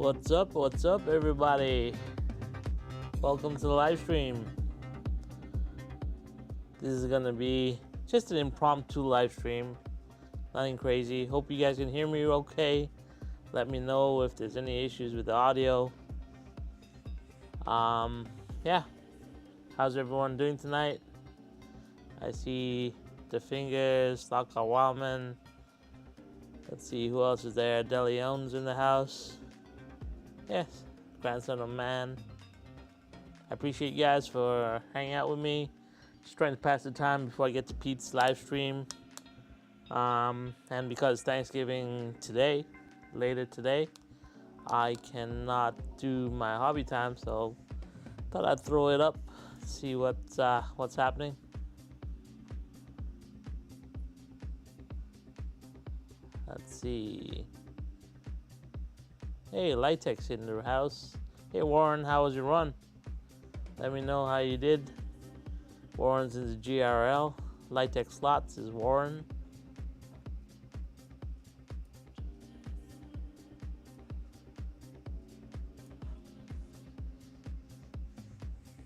What's up, everybody? Welcome to the live stream. This is gonna be just an impromptu live stream, nothing crazy. Hope you guys can hear me okay. Let me know if there's any issues with the audio. Yeah. How's everyone doing tonight? I see the Fingers, Laka Wildman. Let's see who else is there. De Leon's in the house. Yes, grandson of man. I appreciate you guys for hanging out with me. Just trying to pass the time before I get to Pete's live stream. And because Thanksgiving today, later today, I cannot do my hobby time, so thought I'd throw it up, see what's happening. Let's see. Hey, Litex in the house. Hey, Warren, how was your run? Let me know how you did. Warren's in the GRL. Litex Slots is Warren.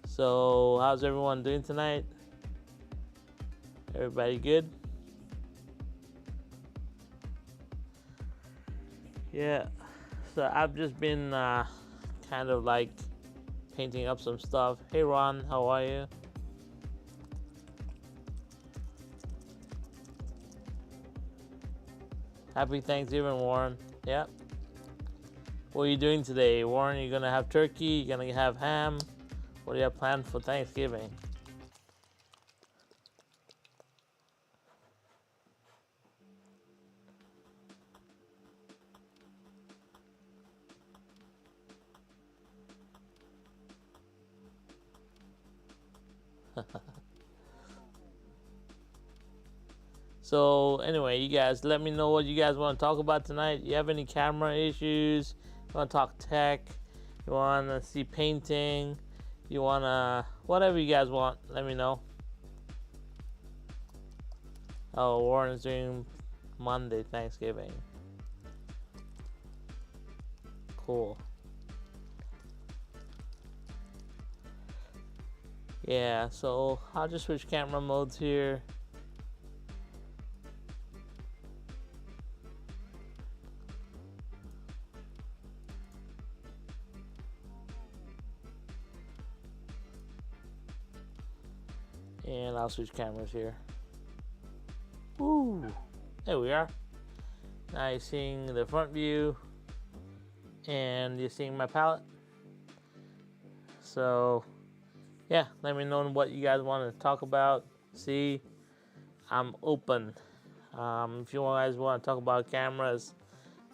So, how's everyone doing tonight? Everybody good? Yeah. So I've just been kind of like painting up some stuff. Hey Ron, how are you? Happy Thanksgiving, Warren. Yep. What are you doing today, Warren? You gonna have turkey? You gonna have ham? What do you have planned for Thanksgiving? So anyway, you guys let me know what you guys want to talk about tonight. You have any camera issues? You want to talk tech? You want to see painting? You want to whatever you guys want, let me know. Oh, Warren's doing Monday Thanksgiving. Cool. Yeah, so I'll just switch camera modes here. And I'll switch cameras here. Woo! There we are. Now you're seeing the front view and you're seeing my palette. So yeah, let me know what you guys want to talk about. See, I'm open. If you guys want to talk about cameras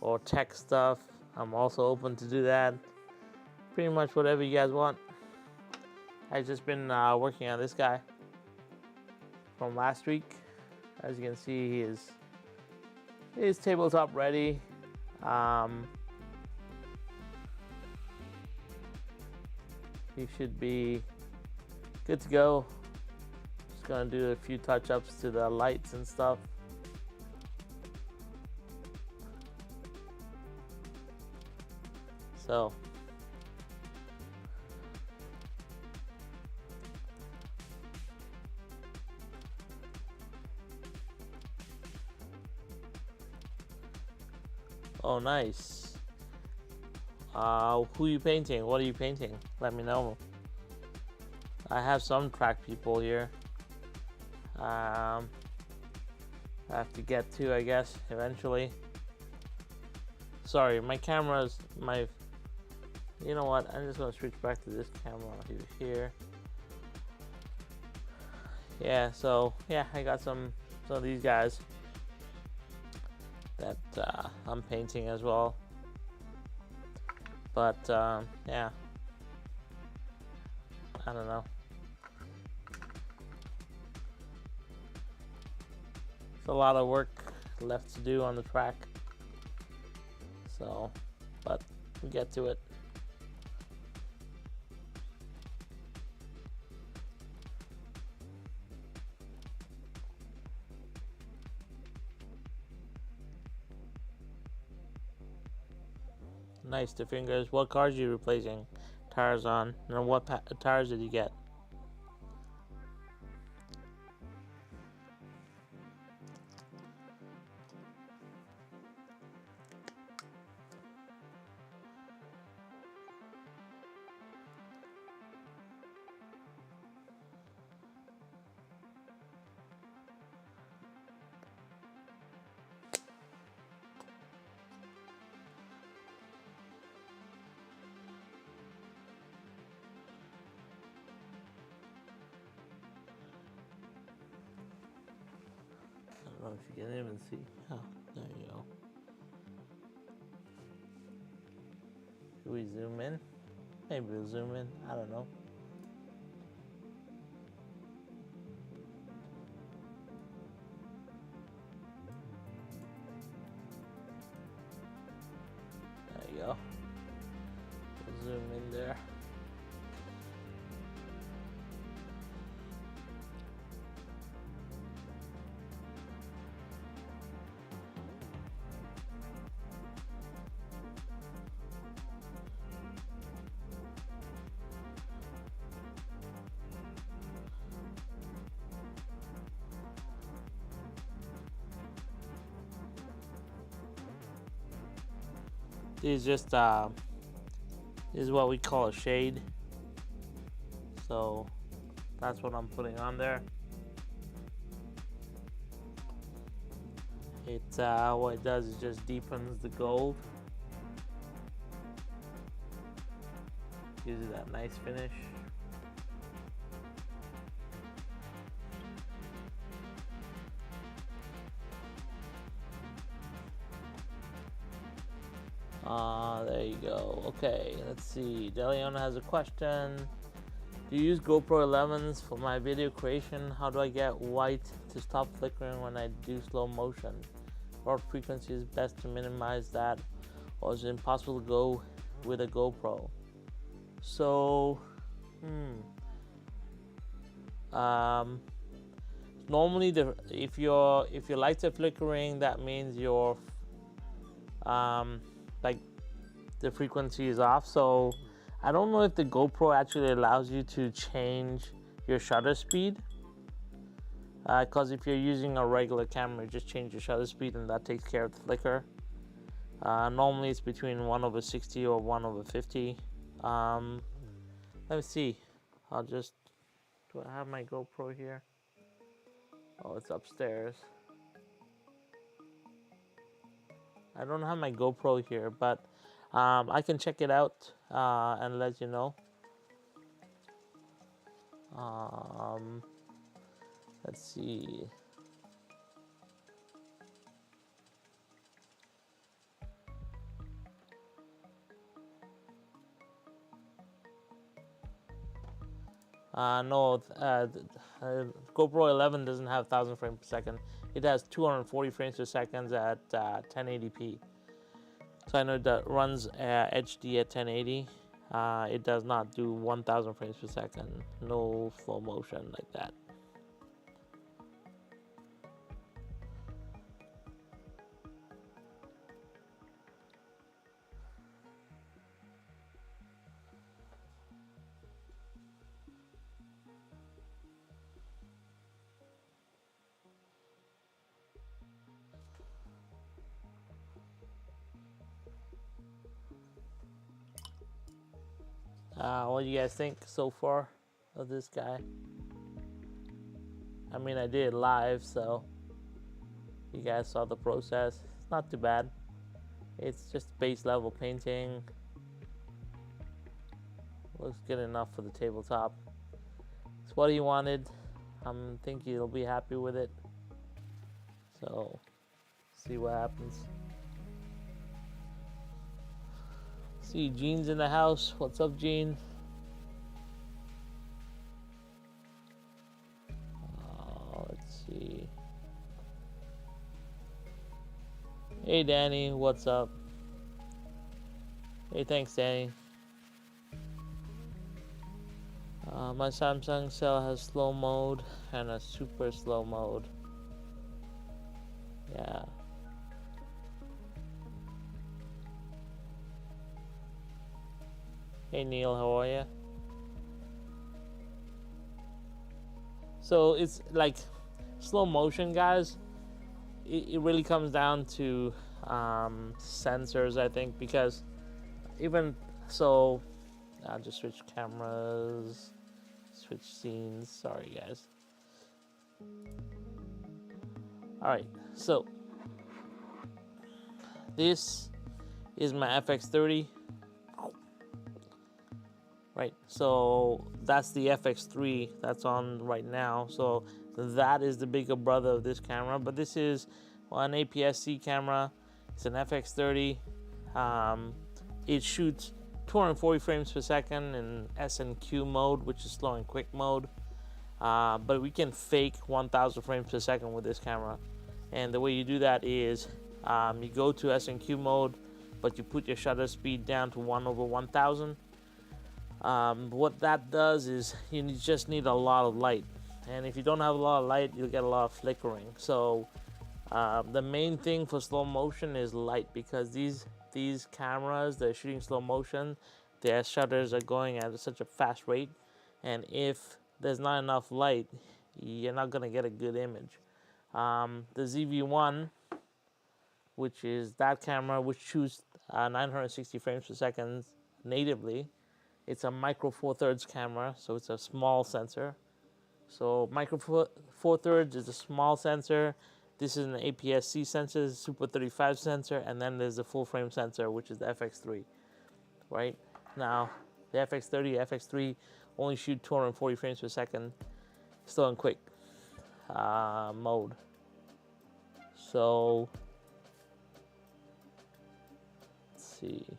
or tech stuff, I'm also open to do that. Pretty much whatever you guys want. I've just been working on this guy from last week. As you can see, his tabletop ready. He should be good to go. Just gonna do a few touch-ups to the lights and stuff. So oh, nice. Who are you painting? What are you painting? Let me know. I have some track people here. I have to get to, I guess, eventually. Sorry, my camera's you know what? I'm just gonna switch back to this camera here. Yeah, so yeah, I got some of these guys that I'm painting as well. But yeah, I don't know. It's a lot of work left to do on the track. So, but we get to it. Nice, the fingers. What cars are you replacing tires on? And what tires did you get? I don't know if you can even see. Oh, there you go. Should we zoom in? Maybe we'll zoom in. I don't know. There you go. We'll zoom in there. This is what we call a shade. So that's what I'm putting on there. It what it does is just deepens the gold. Gives you that nice finish. There you go. Okay, let's see. Deliona has a question. Do you use GoPro 11s for my video creation? How do I get white to stop flickering when I do slow motion? What frequency is best to minimize that? Or is it impossible to go with a GoPro? So, normally if your lights are flickering, that means your like the frequency is off. So I don't know if the GoPro actually allows you to change your shutter speed, because if you're using a regular camera, just change your shutter speed and that takes care of the flicker. Normally it's between 1/60 or 1/50. Let me see. Do I have my GoPro here? Oh, it's upstairs. I don't have my GoPro here, but I can check it out and let you know. Let's see. No, GoPro 11 doesn't have 1000 frames per second. It has 240 frames per second at 1080p. So I know that runs HD at 1080. It does not do 1000 frames per second. No slow motion like that. What do you guys think so far of this guy? I mean, I did it live, so you guys saw the process. It's not too bad. It's just base level painting. Looks good enough for the tabletop. It's what he wanted. I think he'll be happy with it. So, see what happens. See, Gene's in the house. What's up, Gene? Let's see. Hey, Danny. What's up? Hey, thanks, Danny. My Samsung cell has slow mode and a super slow mode. Yeah. Hey Neil, how are you? So it's like slow motion, guys. It really comes down to sensors, I think, because even so, I'll just switch cameras, switch scenes. Sorry, guys. All right, so this is my FX30. Right, so that's the FX3 that's on right now. So that is the bigger brother of this camera, but this is an APS-C camera. It's an FX30. It shoots 240 frames per second in S&Q mode, which is slow and quick mode. But we can fake 1000 frames per second with this camera. And the way you do that is you go to S&Q mode, but you put your shutter speed down to 1/1000. What that does is you just need a lot of light, and if you don't have a lot of light, you'll get a lot of flickering. So the main thing for slow motion is light, because these cameras, they're shooting slow motion, their shutters are going at such a fast rate, and if there's not enough light, you're not gonna get a good image. The ZV-1, which is that camera, which shoots 960 frames per second natively. It's a micro four thirds camera, so it's a small sensor. So micro four thirds is a small sensor. This is an APS-C sensor, Super 35 sensor, and then there's the full frame sensor, which is the FX3. Right now, the FX30, FX3 only shoot 240 frames per second, slow and quick mode. So let's see.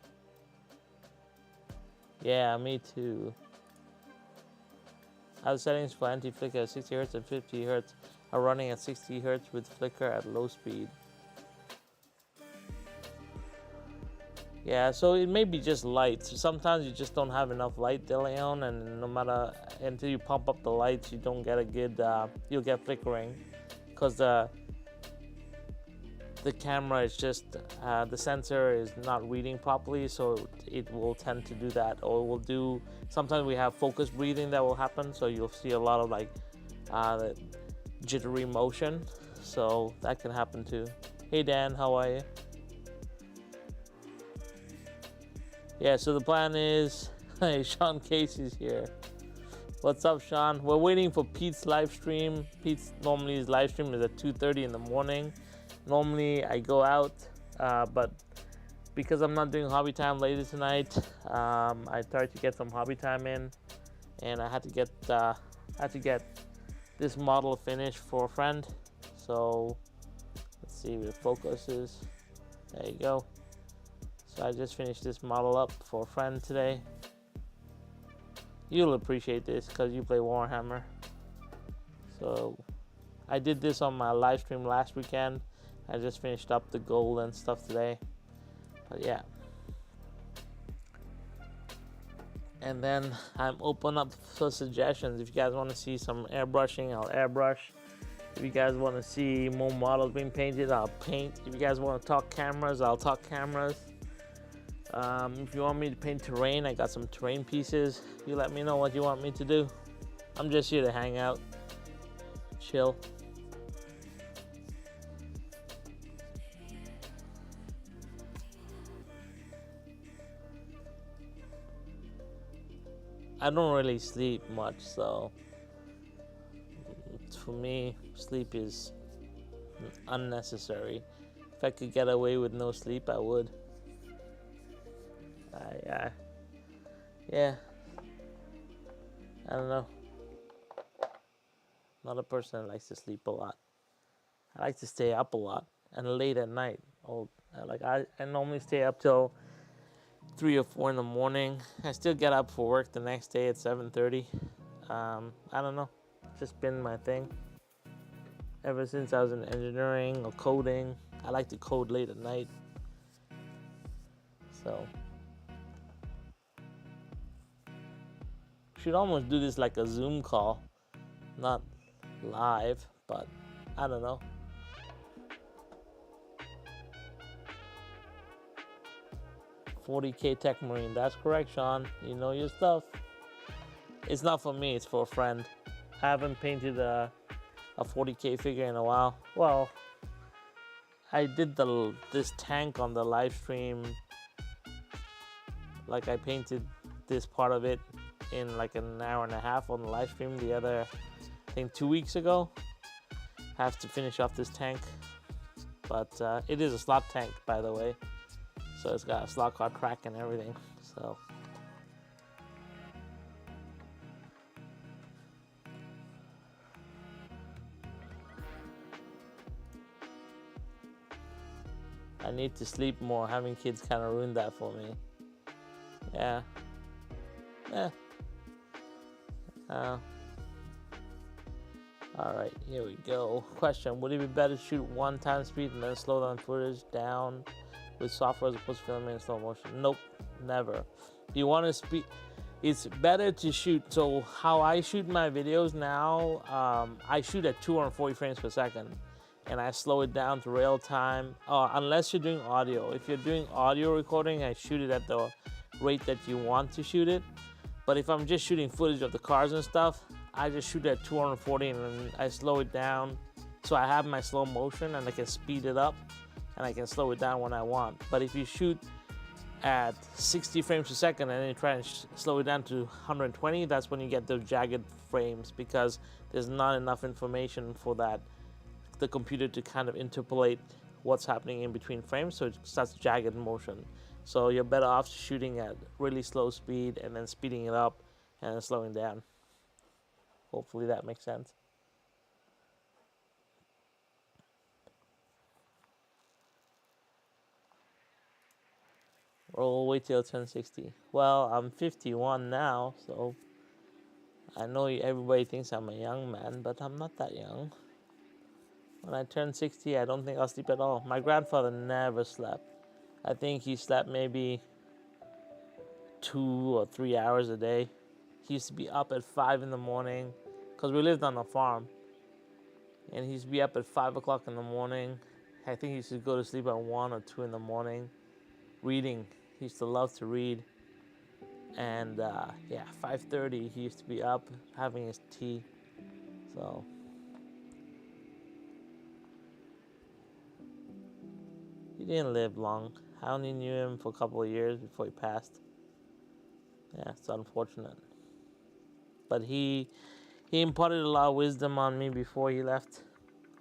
Yeah, me too. Our settings for anti-flicker at 60 Hz and 50 Hz are running at 60 Hz with flicker at low speed. Yeah, so it may be just light. Sometimes you just don't have enough light, DeLeon, and no matter, until you pump up the lights, you don't get a good, you'll get flickering, because the camera is just, the sensor is not reading properly, so it will tend to do that, or it will do, sometimes we have focus breathing that will happen, so you'll see a lot of like jittery motion, so that can happen too. Hey Dan, how are you? Yeah, so the plan is, hey, Sean Casey's here. What's up, Sean? We're waiting for Pete's live stream. Pete's normally his live stream is at 2:30 in the morning. Normally I go out, but because I'm not doing hobby time later tonight, I tried to get some hobby time in, and I had to get this model finished for a friend. So let's see where focus is. There you go. So I just finished this model up for a friend today. You'll appreciate this because you play Warhammer. So I did this on my live stream last weekend. I just finished up the gold and stuff today. But yeah. And then I'm open up for suggestions. If you guys want to see some airbrushing, I'll airbrush. If you guys want to see more models being painted, I'll paint. If you guys want to talk cameras, I'll talk cameras. If you want me to paint terrain, I got some terrain pieces. You let me know what you want me to do. I'm just here to hang out, chill. I don't really sleep much, so for me, sleep is unnecessary. If I could get away with no sleep, I would. Yeah, I don't know. Not a person that likes to sleep a lot. I like to stay up a lot and late at night. I normally stay up till 3 or 4 in the morning. I still get up for work the next day at 7:30. I don't know. It's just been my thing. Ever since I was in engineering or coding, I like to code late at night. So should almost do this like a Zoom call, not live, but I don't know. 40K Tech Marine. That's correct, Sean. You know your stuff. It's not for me, it's for a friend. I haven't painted a 40K figure in a while. Well, I did this tank on the live stream. Like, I painted this part of it in like an hour and a half on the live stream the other, I think 2 weeks ago. Have to finish off this tank. But it is a slot tank, by the way. So it's got a slot car track and everything. So I need to sleep more. Having kids kind of ruined that for me. Yeah. Alright, here we go. Question: would it be better to shoot 1 times speed and then slow down footage down with software as opposed to filming in slow motion? Nope, never. You want to speed. It's better to shoot. So how I shoot my videos now, I shoot at 240 frames per second, and I slow it down to real time. Unless you're doing audio. If you're doing audio recording, I shoot it at the rate that you want to shoot it. But if I'm just shooting footage of the cars and stuff, I just shoot at 240 and then I slow it down. So I have my slow motion and I can speed it up and I can slow it down when I want. But if you shoot at 60 frames per second and then you try and slow it down to 120, that's when you get those jagged frames, because there's not enough information for the computer to kind of interpolate what's happening in between frames, so it starts jagged motion. So you're better off shooting at really slow speed and then speeding it up and then slowing down. Hopefully that makes sense. We'll wait till I turn 60. Well, I'm 51 now, so I know everybody thinks I'm a young man, but I'm not that young. When I turn 60, I don't think I'll sleep at all. My grandfather never slept. I think he slept maybe 2 or 3 hours a day. He used to be up at 5 in the morning, because we lived on a farm. And he used to be up at 5 o'clock in the morning. I think he used to go to sleep at 1 or 2 in the morning, reading. He used to love to read. And 5:30, he used to be up having his tea. So he didn't live long. I only knew him for a couple of years before he passed. Yeah, it's unfortunate. But he imparted a lot of wisdom on me before he left.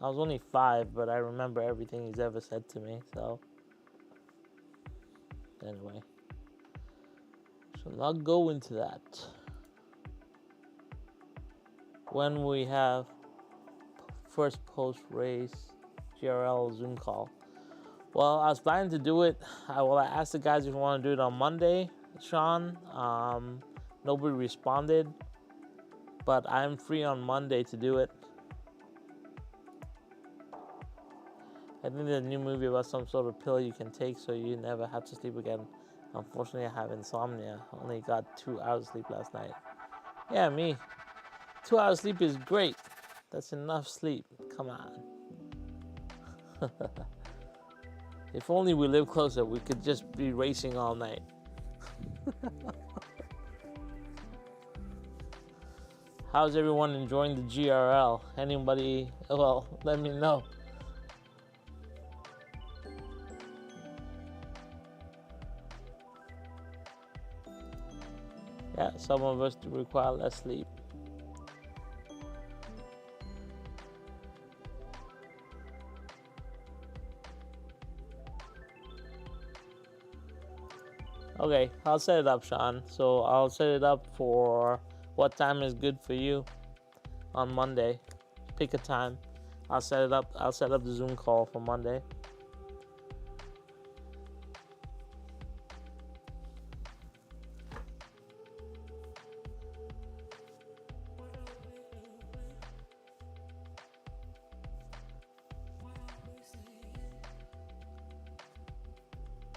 I was only 5, but I remember everything he's ever said to me. So anyway, shall not go into that. When we have first post-race GRL Zoom call. Well, I was planning to do it. I asked the guys if you want to do it on Monday, Sean. Nobody responded, but I'm free on Monday to do it. I think there's a new movie about some sort of pill you can take so you never have to sleep again. Unfortunately, I have insomnia. Only got 2 hours sleep last night. Yeah, me. 2 hours sleep is great. That's enough sleep. Come on. If only we lived closer, we could just be racing all night. How's everyone enjoying the GRL? Anybody? Well, let me know. Yeah, some of us do require less sleep. Okay, I'll set it up, Sean. So I'll set it up for what time is good for you on Monday. Pick a time. I'll set it up. I'll set up the Zoom call for Monday.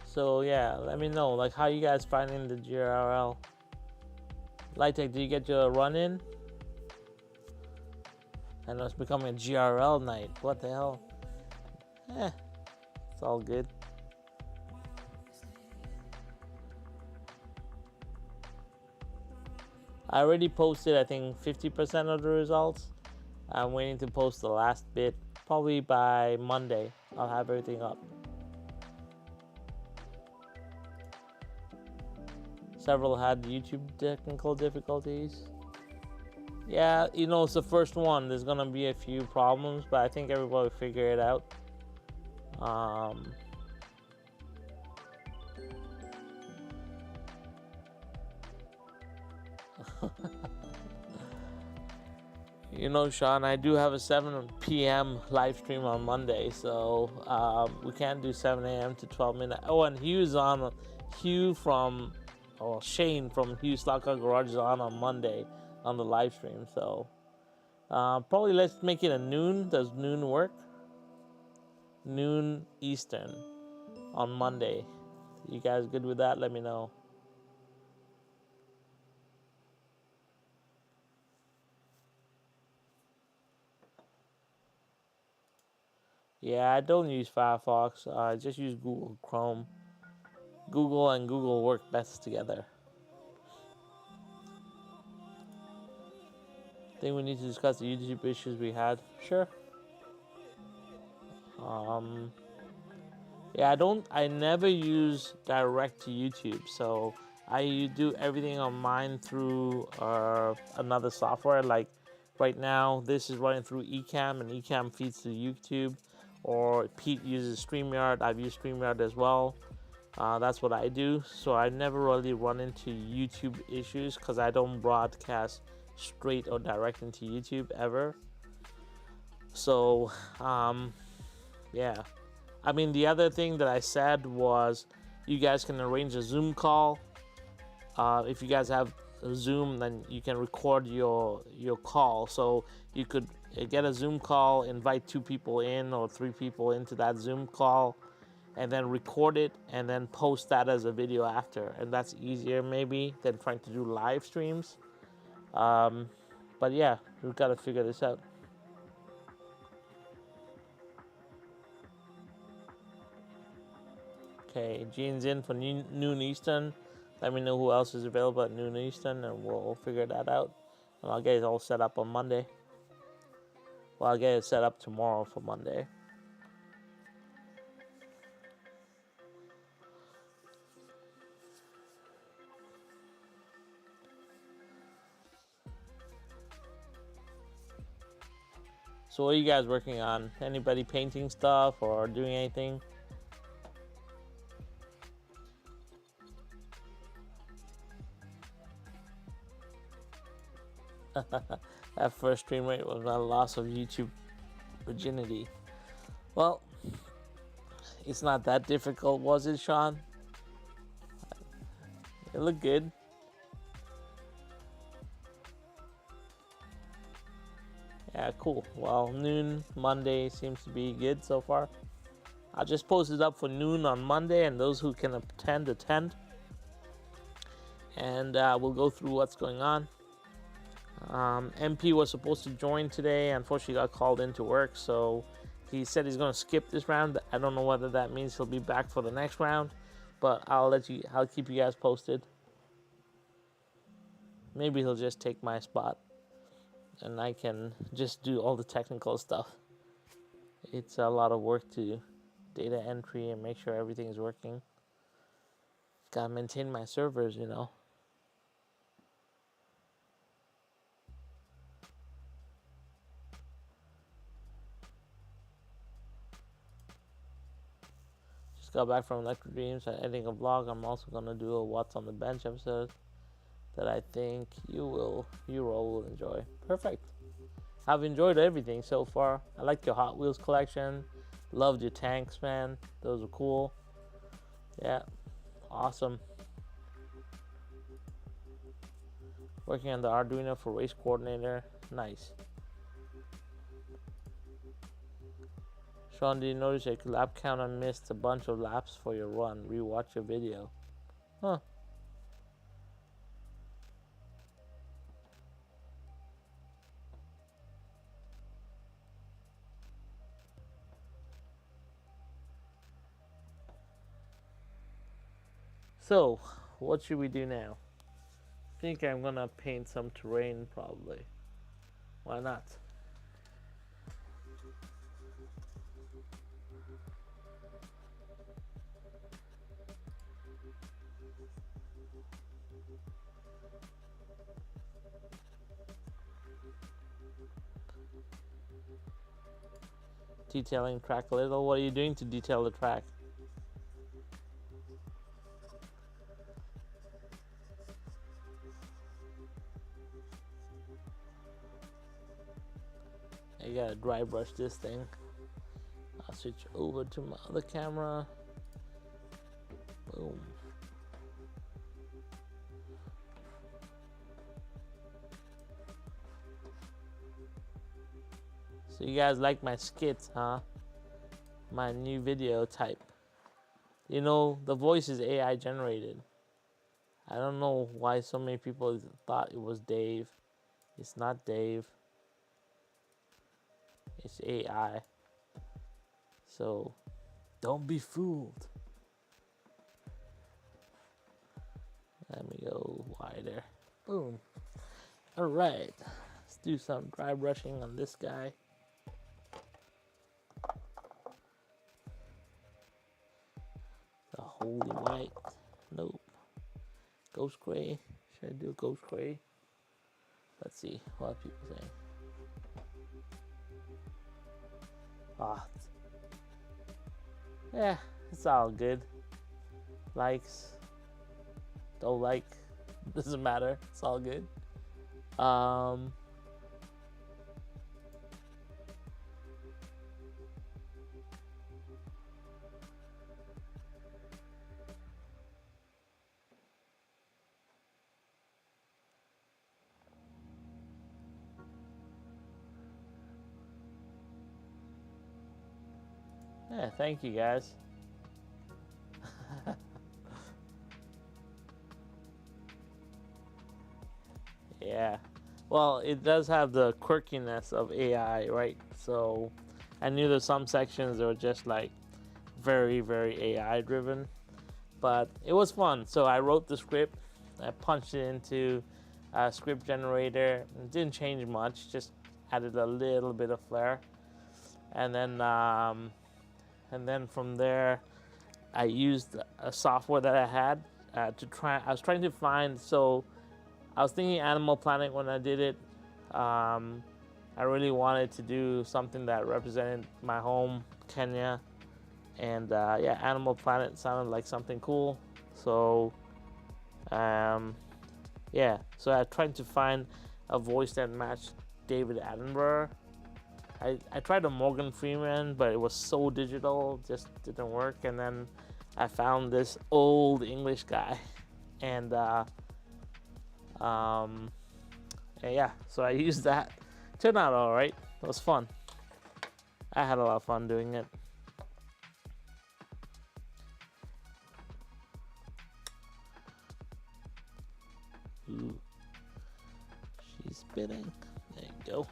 So yeah, let me know, like, how you guys finding the GRL. Lighttech, did you get your run in? I know it's becoming a GRL night. What the hell? It's all good. I already posted, I think, 50% of the results. I'm waiting to post the last bit. Probably by Monday, I'll have everything up. Several had YouTube technical difficulties. Yeah, you know, it's the first one. There's gonna be a few problems, but I think everybody will figure it out. You know, Sean, I do have a 7 p.m. live stream on Monday, so we can't do 7 a.m. to 12 midnight. Oh, and Shane from Hugh Slaka Garage is on Monday on the live stream, so probably let's make it a noon. Does noon work? Noon Eastern on Monday. You guys good with that? Let me know. Yeah, I don't use Firefox. I just use Google Chrome. Google and Google work best together. Think we need to discuss the YouTube issues we had? Sure. Yeah, I never use direct to YouTube, so I do everything on mine through another software. Like right now, this is running through Ecamm, and Ecamm feeds to YouTube. Or Pete uses StreamYard. I've used StreamYard as well. That's what I do. So I never really run into YouTube issues because I don't broadcast straight or direct into YouTube ever. So, yeah. I mean, the other thing that I said was you guys can arrange a Zoom call. If you guys have a Zoom, then you can record your call. So you could get a Zoom call, invite 2 people in or 3 people into that Zoom call, and then record it and then post that as a video after. And that's easier maybe than trying to do live streams. But yeah, we've got to figure this out. Okay, Gene's in for noon Eastern. Let me know who else is available at noon Eastern, and we'll figure that out. And I'll get it all set up on Monday. Well, I'll get it set up tomorrow for Monday. So what are you guys working on? Anybody painting stuff or doing anything? That first stream rate was not a loss of YouTube virginity. Well, it's not that difficult, was it, Sean? It looked good. Yeah, cool. Well, noon Monday seems to be good so far. I'll just post it up for noon on Monday, and those who can attend. And we'll go through what's going on. MP was supposed to join today. Unfortunately, got called into work, so he said he's going to skip this round. I don't know whether that means he'll be back for the next round, but I'll keep you guys posted. Maybe he'll just take my spot, and I can just do all the technical stuff. It's a lot of work to data entry and make sure everything is working. Gotta maintain my servers, you know. Just got back from Electric Dreams and editing a vlog. I'm also gonna do a What's on the Bench episode that I think you all will enjoy. Perfect. I've enjoyed everything so far. I like your Hot Wheels collection. Loved your tanks, man. Those were cool. Yeah, awesome. Working on the Arduino for race coordinator. Nice. Sean, did you notice your lap counter missed a bunch of laps for your run? Rewatch your video. Huh. So, what should we do now? think I'm gonna paint some terrain probably. Why not? Detailing track a little. What are you doing to detail the track? I gotta dry brush this thing. I'll switch over to my other camera. Boom. So you guys like my skits, huh? My new video type. You know, the voice is AI generated. I don't know why so many people thought it was Dave. It's not Dave. It's AI. So don't be fooled. Let me go wider. Boom. All right. Let's do some dry brushing on this guy. The holy white. Nope. Ghost gray. Should I do ghost gray? Let's see what are people saying. Ah, yeah, it's all good. Likes, don't like, doesn't matter. It's all good. Yeah, thank you guys. Yeah. Well, it does have the quirkiness of AI, right? So I knew there's some sections that were just like very, very AI driven, but it was fun. So I wrote the script, I punched it into a script generator. It didn't change much, just added a little bit of flair, and then from there, I used a software that I had to try. I was trying to find. So I was thinking Animal Planet when I did it. I really wanted to do something that represented my home, Kenya, and yeah, Animal Planet sounded like something cool. So yeah, so I tried to find a voice that matched David Attenborough. I tried a Morgan Freeman, but it was so digital, just didn't work. And then I found this old English guy, and yeah, so I used that. Turned out all right. It was fun. I had a lot of fun doing it. Ooh, she's spitting. There you go.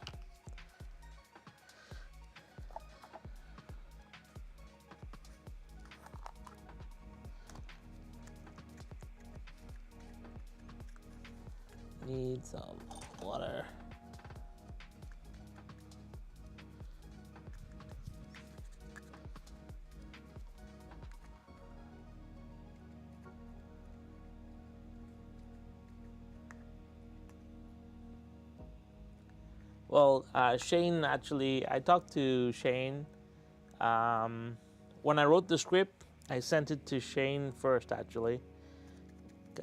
Need some water. Well, Shane actually, I talked to Shane. When I wrote the script, I sent it to Shane first, actually.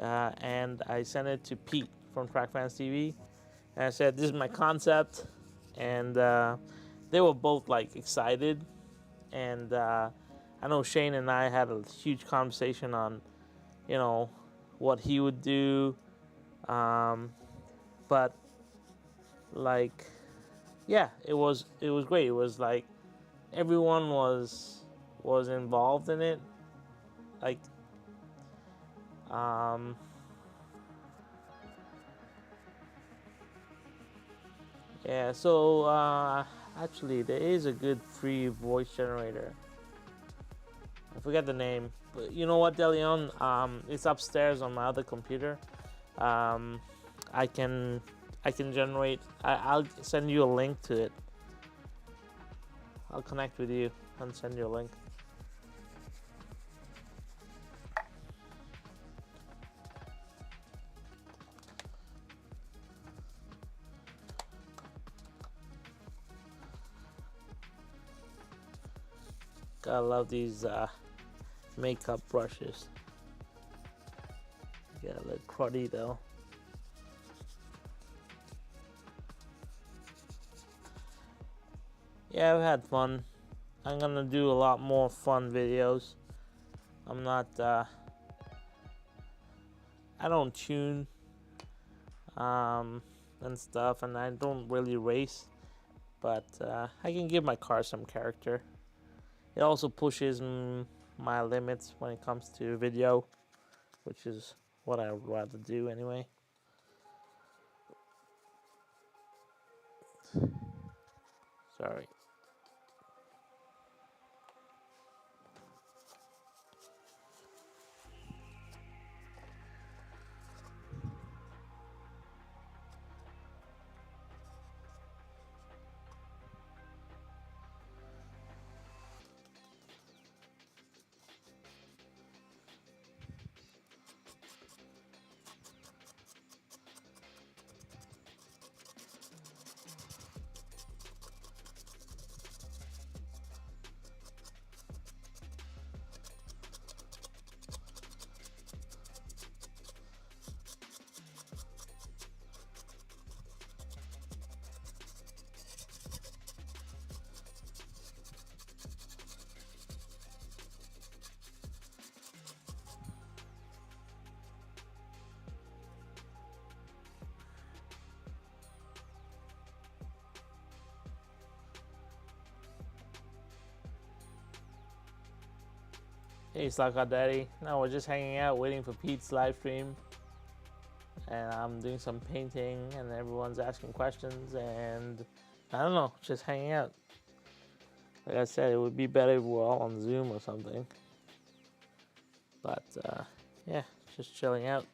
And I sent it to Pete from Track Fans TV. And I said, this is my concept. And they were both like excited. And I know Shane and I had a huge conversation on, you know, what he would do. But like, yeah, it was great. It was like everyone was involved in it. Like, yeah. So actually, there is a good free voice generator. I forget the name, but you know what, DeLeon? It's upstairs on my other computer. I can generate. I'll send you a link to it. I'll connect with you and send you a link. Gotta love these makeup brushes. Get a little cruddy though. Yeah, I've had fun. I'm gonna do a lot more fun videos. I'm not I don't tune and stuff, and I don't really race, but I can give my car some character. It also pushes my limits when it comes to video, which is what I would rather do anyway. Sorry. Hey, Slaka Daddy. No, we're just hanging out waiting for Pete's live stream. And I'm doing some painting, and everyone's asking questions, and I don't know, just hanging out. Like I said, it would be better if we were all on Zoom or something. But, yeah, just chilling out.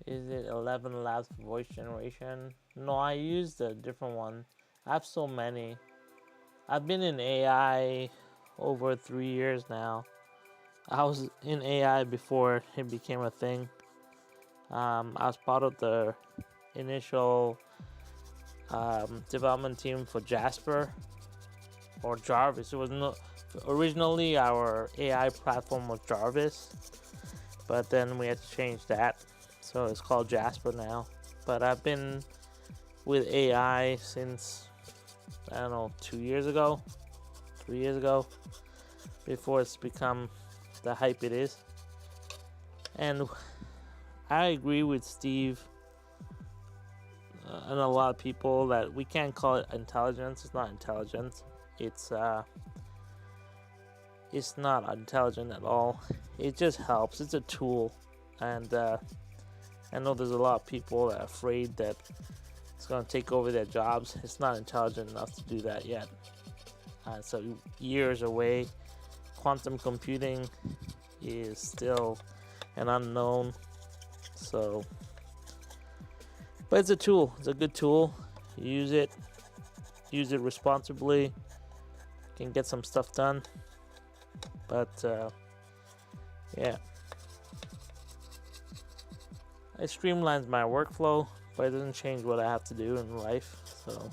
Is it 11 labs for voice generation? No, I used a different one. I have so many. I've been in AI over 3 years now. I was in AI before it became a thing. I was part of the initial development team for Jasper or Jarvis. It was no, originally our AI platform was Jarvis, but then we had to change that, so it's called Jasper now. But I've been with AI since, I don't know, 2 years ago, 3 years ago, before it's become the hype it is. And I agree with Steve and a lot of people that we can't call it intelligence. It's not intelligent. It's not intelligent at all. It just helps. It's a tool, and I know there's a lot of people that are afraid that it's going to take over their jobs. It's not intelligent enough to do that yet. So years away. Quantum computing is still an unknown. So, but it's a tool. It's a good tool. Use it responsibly. Can get some stuff done. But yeah, it streamlines my workflow, but it doesn't change what I have to do in life. So,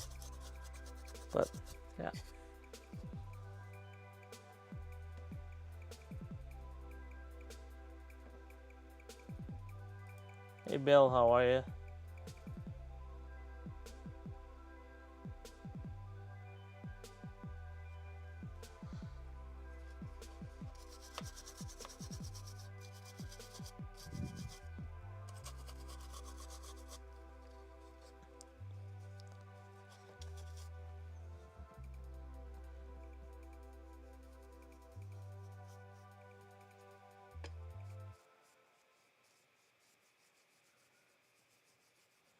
but yeah. Hey Bill, how are you?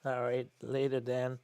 All right, later, Dan.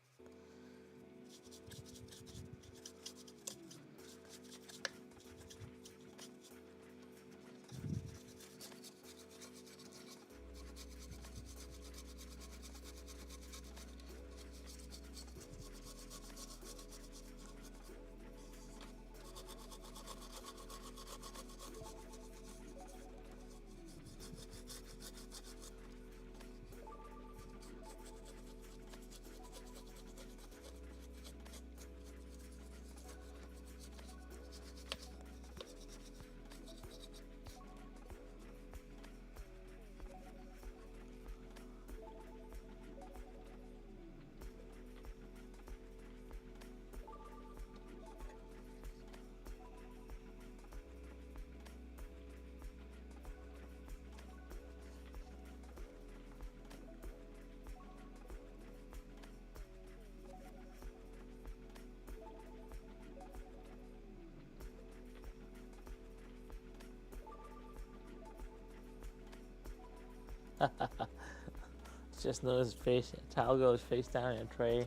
Just noticed face towel girl is face down in a tray.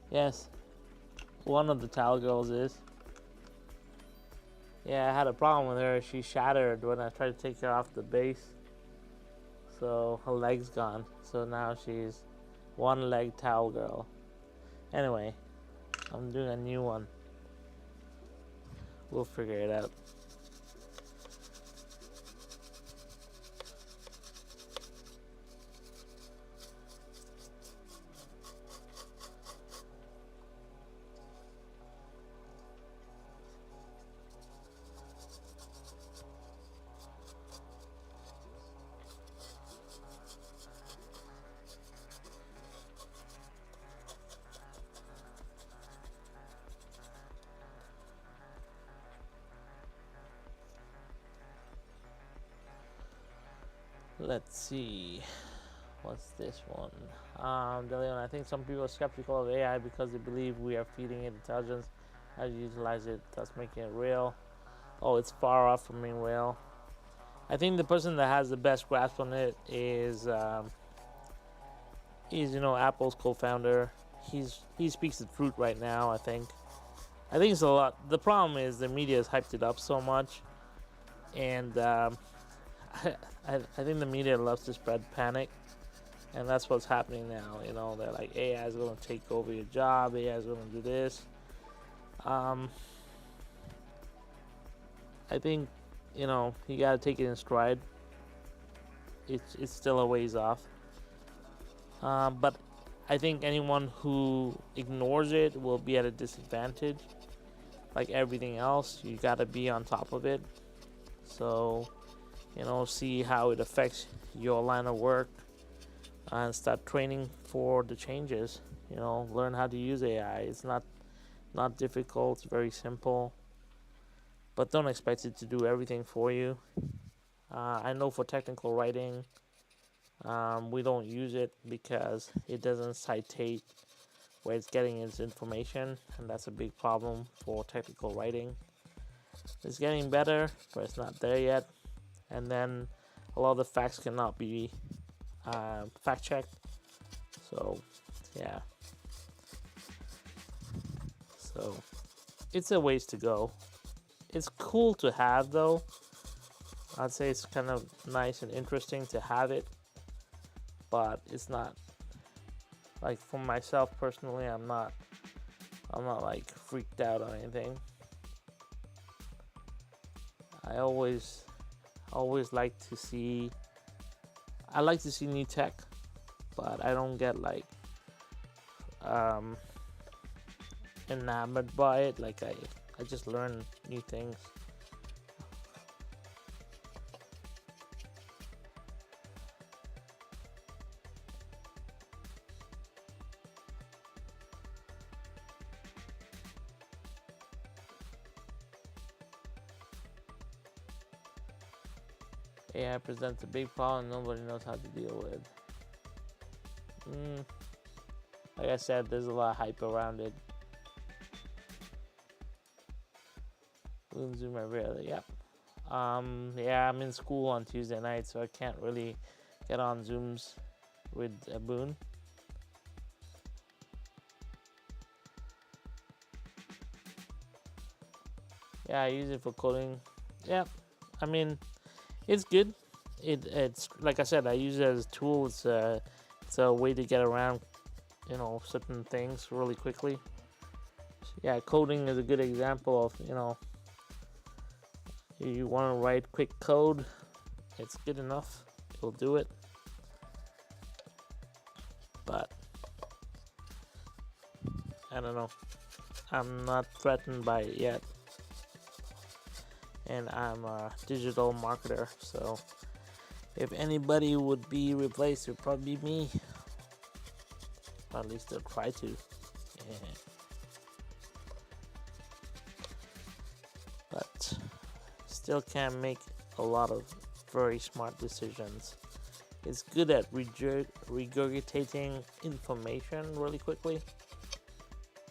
Yes, one of the towel girls is. Yeah, I had a problem with her. She shattered when I tried to take her off the base. So her leg's gone. So now she's one leg towel girl. Anyway, I'm doing a new one. We'll figure it out. Let's see. What's this one? Delion, I think some people are skeptical of AI because they believe we are feeding it intelligence. How to utilize it, thus making it real. Oh, it's far off from being real. I think the person that has the best grasp on it is Apple's co-founder. He speaks the truth right now. I think it's a lot. The problem is the media has hyped it up so much, and I think the media loves to spread panic, and that's what's happening now. They're like, AI is going to take over your job. AI is going to do this. I think you got to take it in stride. It's still a ways off. But I think anyone who ignores it will be at a disadvantage. Like everything else, you got to be on top of it. So, see how it affects your line of work and start training for the changes. Learn how to use AI. It's not difficult. It's very simple. But don't expect it to do everything for you. I know for technical writing, we don't use it because it doesn't citate where it's getting its information, and that's a big problem for technical writing. It's getting better, but it's not there yet. And then a lot of the facts cannot be fact checked. So, yeah. So, it's a ways to go. It's cool to have, though. I'd say it's kind of nice and interesting to have it, but it's not like, for myself personally, I'm not like freaked out or anything. I always like to see new tech, but I don't get like um, enamored by it. Like I just learn new things. AI presents a big problem nobody knows how to deal with. Like I said, there's a lot of hype around it. Zoom every other, yep. Yeah, I'm in school on Tuesday night, so I can't really get on Zooms with Boone. Yeah, I use it for coding. Yeah, I mean, it's good. It's like I said, I use it as a tool. It's a way to get around, certain things really quickly. Yeah, coding is a good example of, you want to write quick code, it's good enough. It'll do it. But I don't know. I'm not threatened by it yet. And I'm a digital marketer, so if anybody would be replaced, it would probably be me. Or at least they'll try to. Yeah. But still can't make a lot of very smart decisions. It's good at regurgitating information really quickly.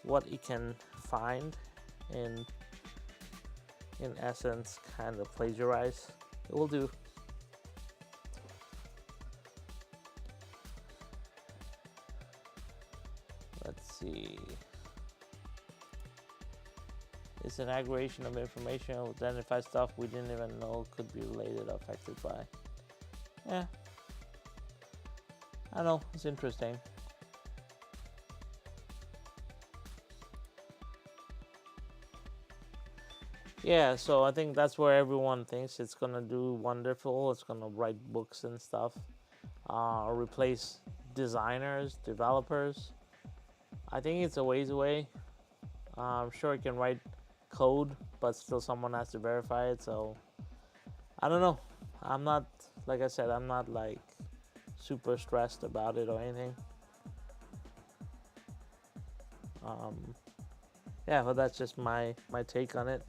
What it can find and in essence kind of plagiarize. It will do. Let's see. It's an aggregation of information to identify stuff we didn't even know could be related or affected by. Yeah. I know, it's interesting. Yeah, so I think that's where everyone thinks it's gonna do wonderful. It's gonna write books and stuff, replace designers, developers. I think it's a ways away. I'm sure it can write code, but still someone has to verify it. So I don't know. I'm not, like I said, I'm not like super stressed about it or anything. Yeah, but that's just my take on it.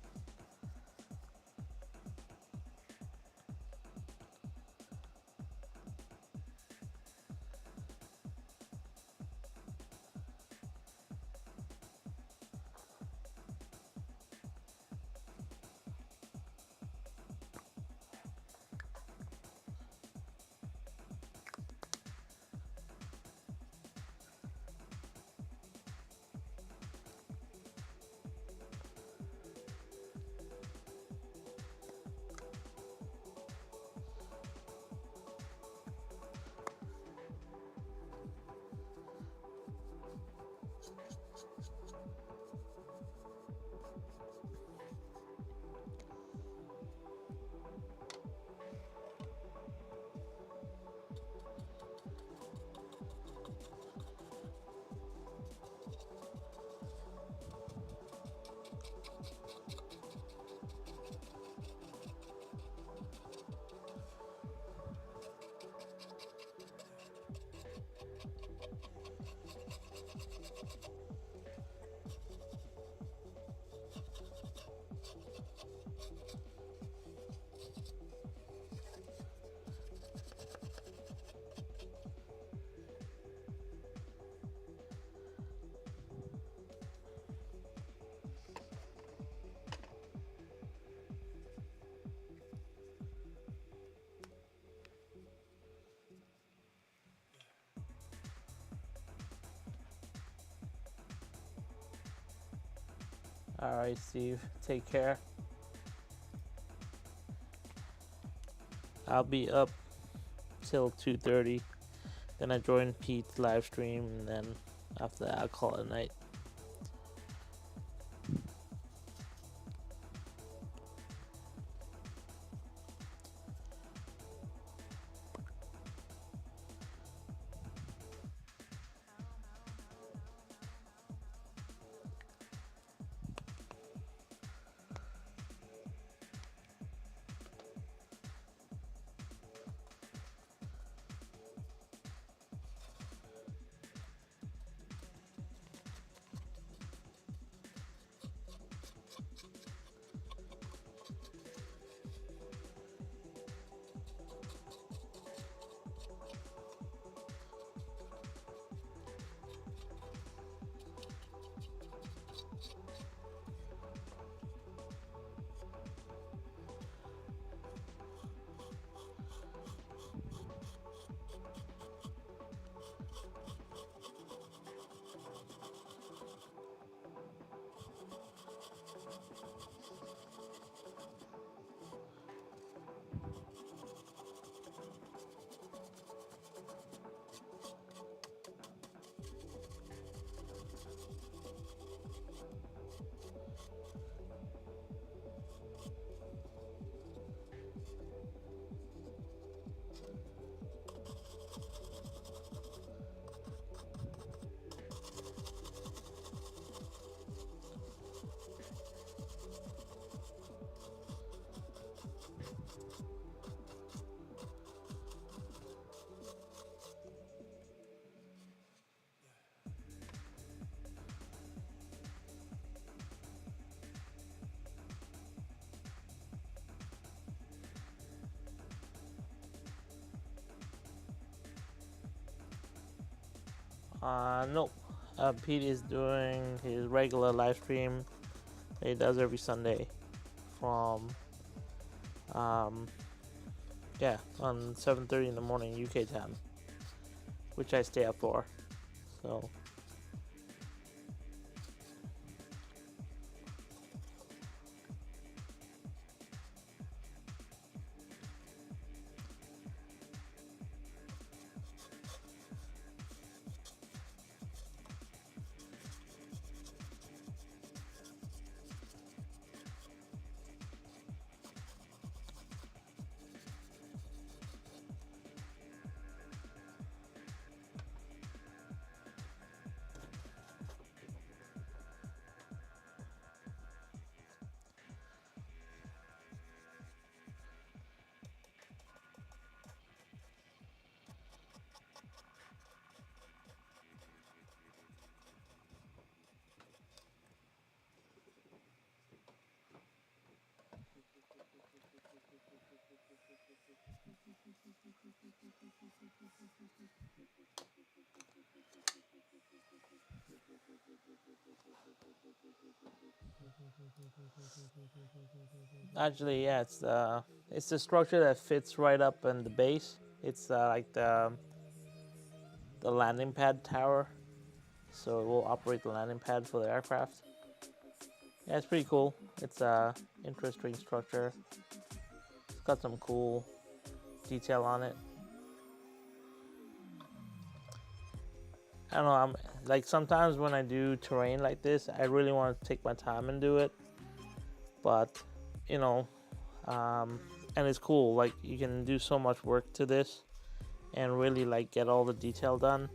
All right, Steve, take care. I'll be up till 2:30. Then I join Pete's live stream, and then after that, I'll call it a night. Nope. Pete is doing his regular live stream that he does every Sunday from um, yeah, on 7:30 in the morning UK time, which I stay up for. So actually, yeah, it's the structure that fits right up in the base. It's like the landing pad tower, so it will operate the landing pad for the aircraft. Yeah, it's pretty cool. It's a interesting structure. It's got some cool detail on it. I don't know. I'm like sometimes when I do terrain like this, I really want to take my time and do it. But you know, and it's cool. Like you can do so much work to this, and really like get all the detail done.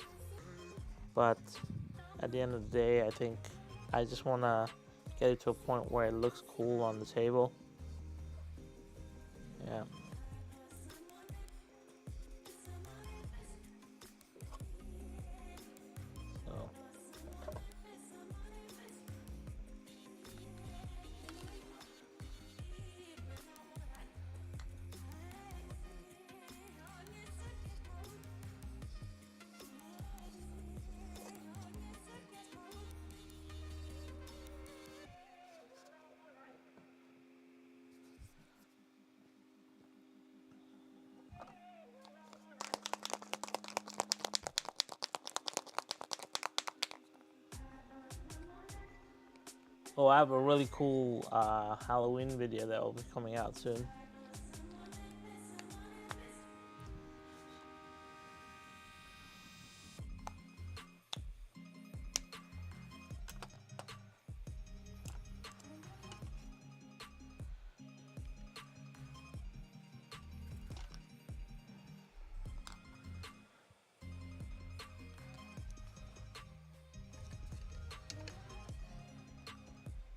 But at the end of the day, I think I just want to get it to a point where it looks cool on the table. Yeah. So oh, I have a really cool Halloween video that will be coming out soon.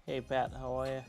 Hey Pat, how are you?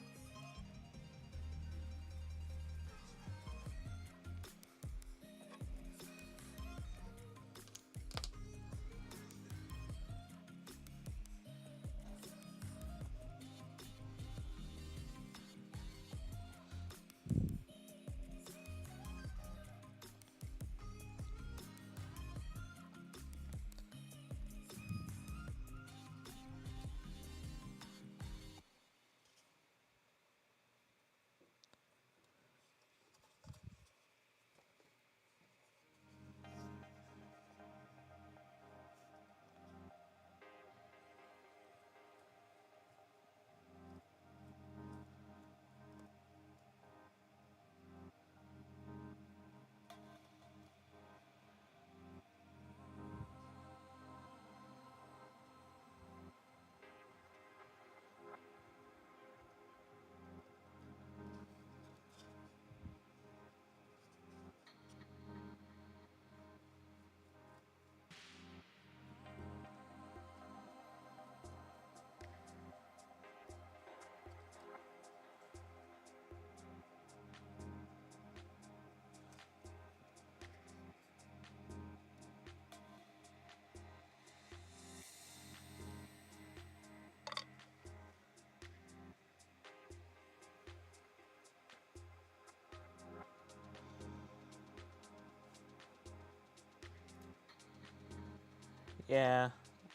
Yeah,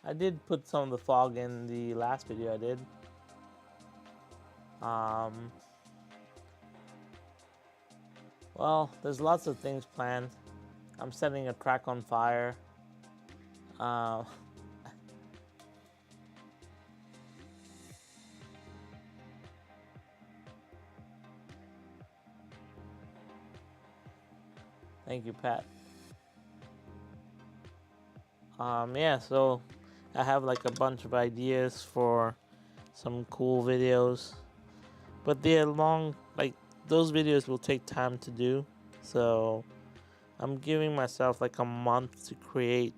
I did put some of the fog in the last video I did. Well, there's lots of things planned. I'm setting a track on fire. Thank you, Pat. Yeah, so I have like a bunch of ideas for some cool videos, but they're long, like those videos will take time to do, so I'm giving myself like a month to create,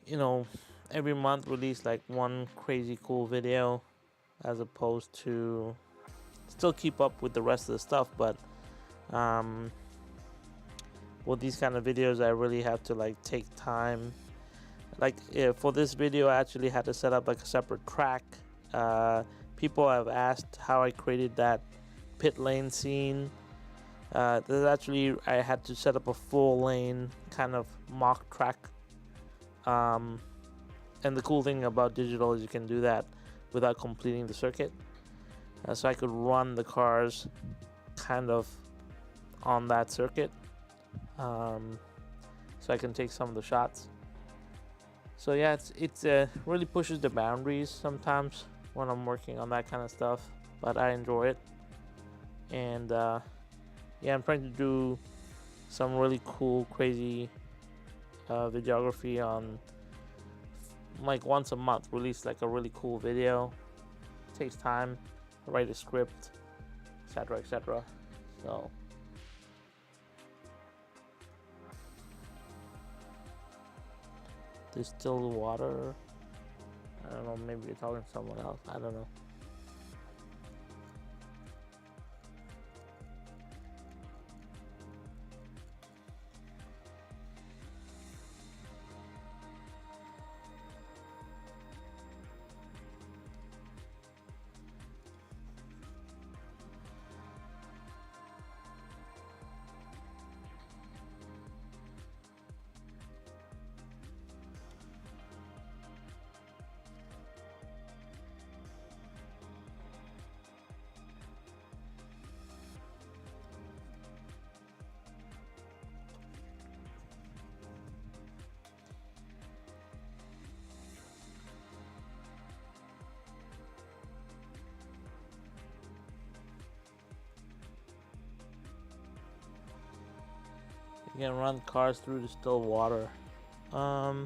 you know, every month release like one crazy cool video, as opposed to still keep up with the rest of the stuff, but with these kind of videos I really have to like take time. Like for this video I actually had to set up like a separate track. People have asked how I created that pit lane scene. There's actually, I had to set up a full lane kind of mock track. And the cool thing about digital is you can do that without completing the circuit. So I could run the cars kind of on that circuit. So I can take some of the shots. So yeah, it's really pushes the boundaries sometimes when I'm working on that kind of stuff, but I enjoy it. And yeah, I'm trying to do some really cool, crazy videography on like once a month. Release like a really cool video. It takes time to write a script, etc., etc. So. Distilled water. I don't know, maybe you're talking to someone else. I don't know. You can run cars through distilled water. Yeah,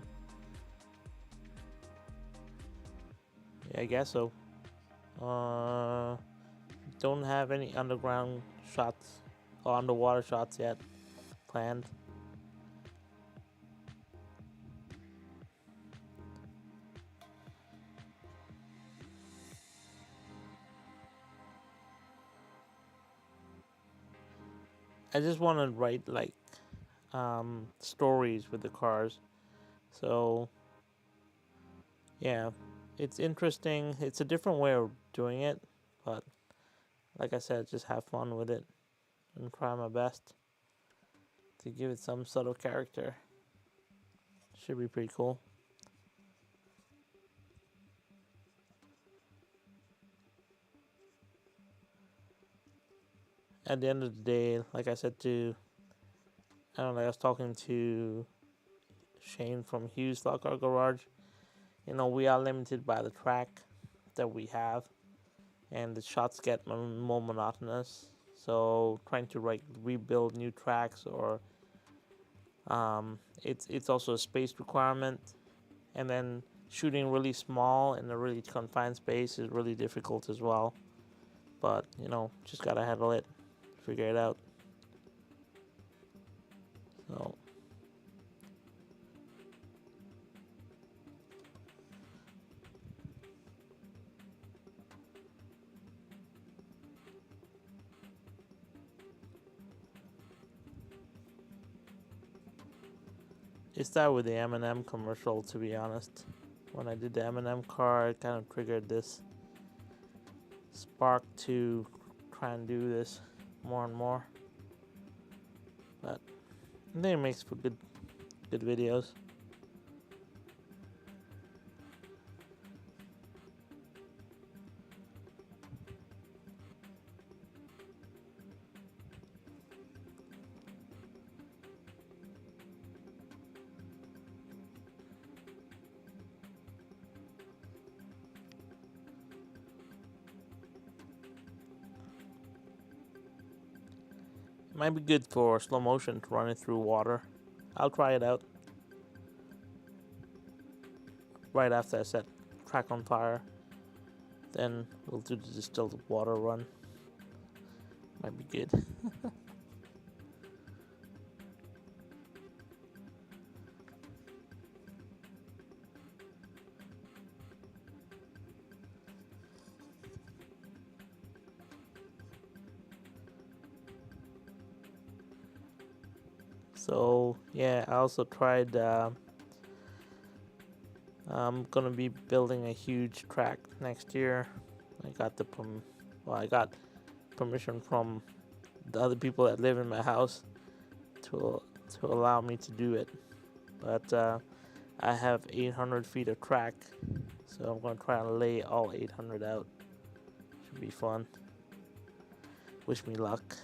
I guess so. Don't have any underground shots or underwater shots yet planned. I just want to write like stories with the cars. So yeah, it's interesting. It's a different way of doing it, but like I said, just have fun with it and try my best to give it some subtle character. Should be pretty cool. At the end of the day, like I said to, I don't know, I was talking to Shane from Hughes Stock Car Garage. You know, we are limited by the track that we have, and the shots get more monotonous. So trying to rebuild new tracks, or it's also a space requirement, and then shooting really small in a really confined space is really difficult as well. But you know, just gotta handle it, figure it out. So. It started with the M&M commercial, to be honest. When I did the M&M car, it kind of triggered this spark to try and do this more and more. But I think it makes for good videos. Might be good for slow motion to run it through water. I'll try it out. Right after I set track on fire, then we'll do the distilled water run. Might be good. So yeah, I also tried. I'm gonna be building a huge track next year. I got I got permission from the other people that live in my house to allow me to do it. But I have 800 feet of track, so I'm gonna try and lay all 800 out. Should be fun. Wish me luck.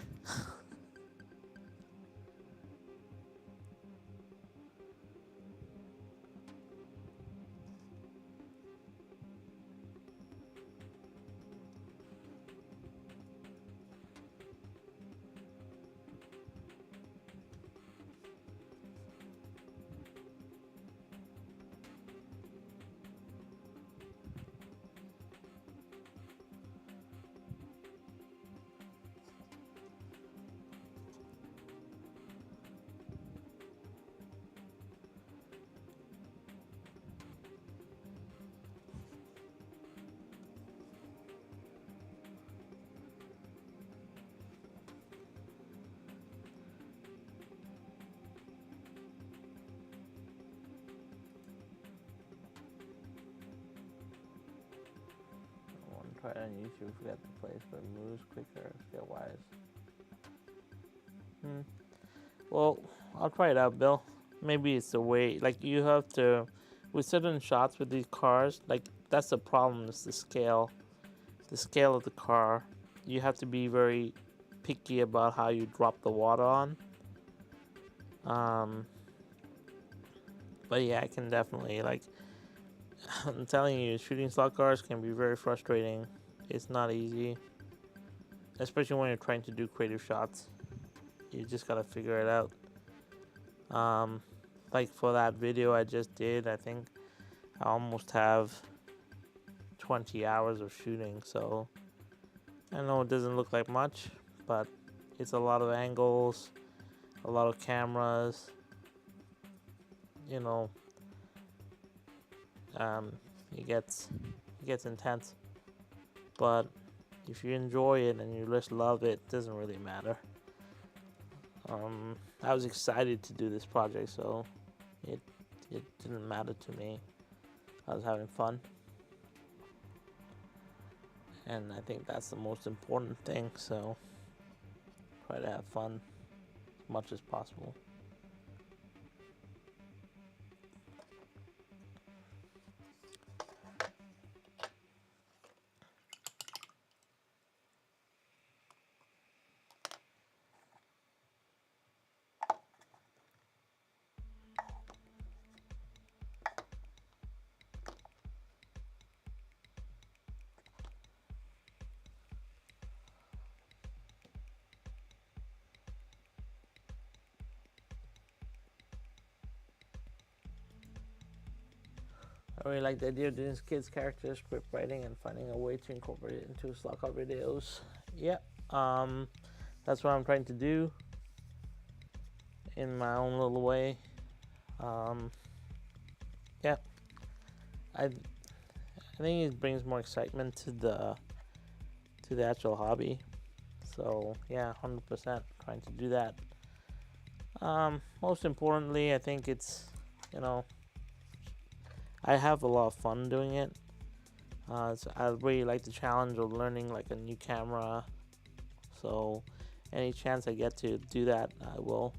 Try it on YouTube, forget the place, but moves quicker, skill wise. Well, I'll try it out, Bill. Maybe it's the way, like, you have to, with certain shots with these cars, like, that's the problem, is the scale. The scale of the car. You have to be very picky about how you drop the water on. But yeah, I can definitely, like, I'm telling you, shooting slot cars can be very frustrating. It's not easy, especially when you're trying to do creative shots. You just gotta figure it out. Like for that video I just did, I think I almost have 20 hours of shooting, so I know it doesn't look like much, but it's a lot of angles, a lot of cameras, you know. It gets intense, but if you enjoy it and you just love it, it doesn't really matter. I was excited to do this project, so it didn't matter to me. I was having fun, and I think that's the most important thing, so try to have fun as much as possible. I really like the idea of doing kids' characters, script writing, and finding a way to incorporate it into slot car videos. Yeah, that's what I'm trying to do in my own little way. Yeah, I think it brings more excitement to the actual hobby. So yeah, 100% trying to do that. Most importantly, I think it's, you know, I have a lot of fun doing it. So I really like the challenge of learning like a new camera. So any chance I get to do that, I will.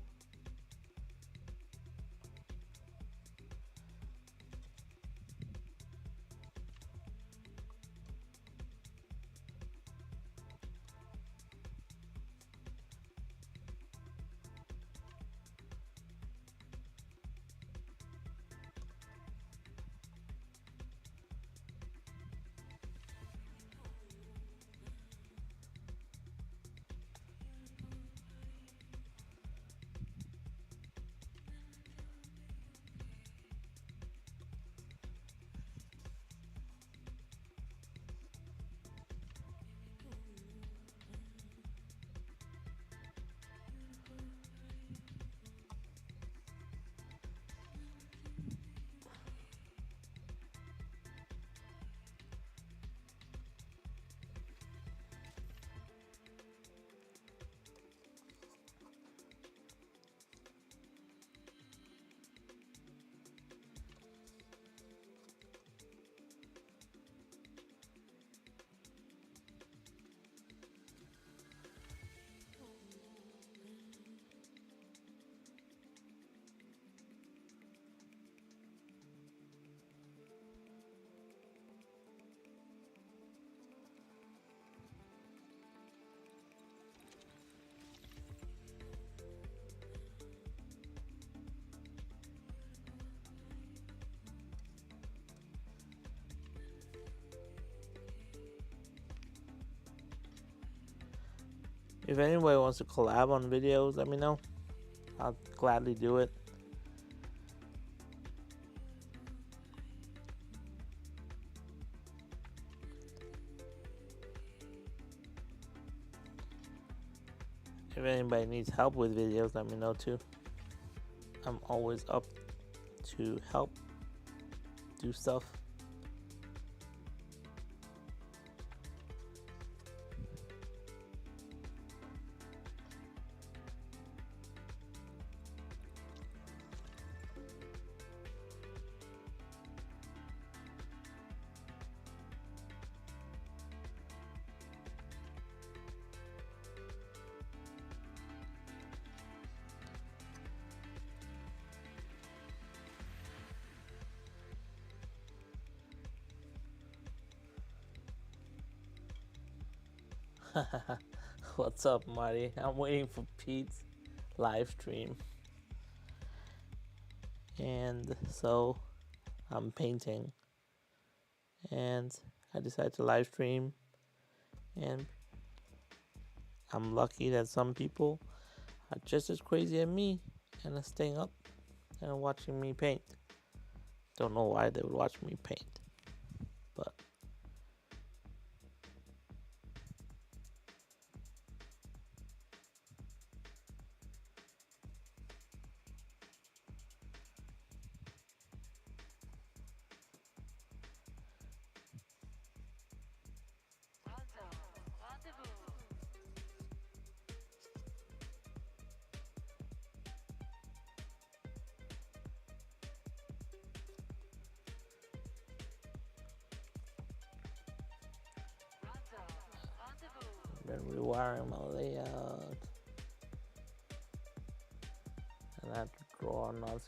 If anybody wants to collab on videos, let me know. I'll gladly do it. If anybody needs help with videos, let me know too. I'm always up to help do stuff. What's up, Marty? I'm waiting for Pete's live stream. And so I'm painting. And I decided to live stream. And I'm lucky that some people are just as crazy as me and are staying up and watching me paint. Don't know why they would watch me paint. But been rewiring my layout. And I have to draw not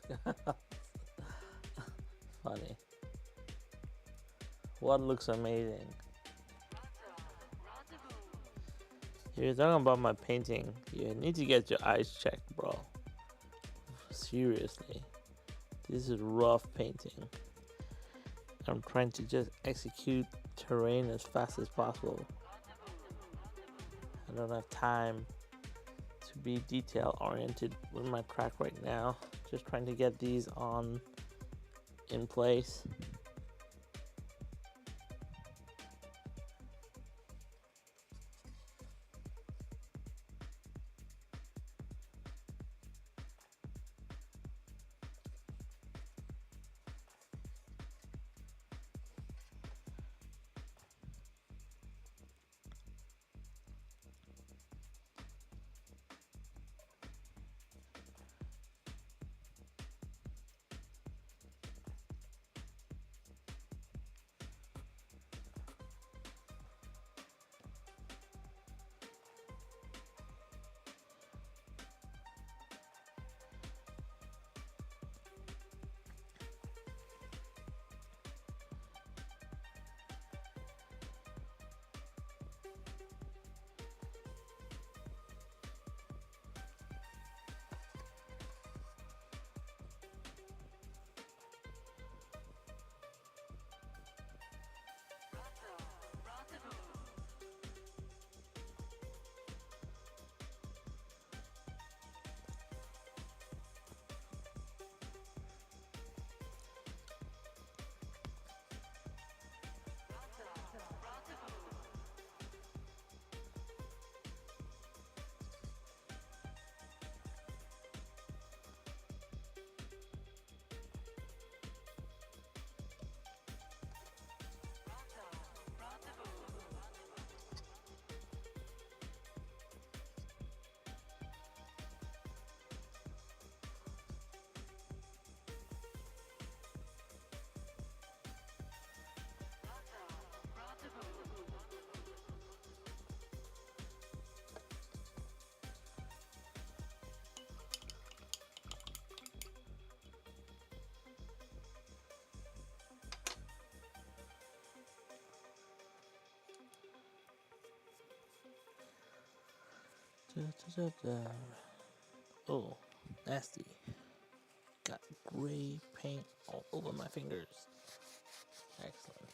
funny. What looks amazing? If you're talking about my painting, you need to get your eyes checked, bro. Seriously. This is rough painting. I'm trying to just execute terrain as fast as possible. I don't have time to be detail oriented with my track right now. Just trying to get these on in place. Oh, nasty. Got gray paint all over my fingers. Excellent.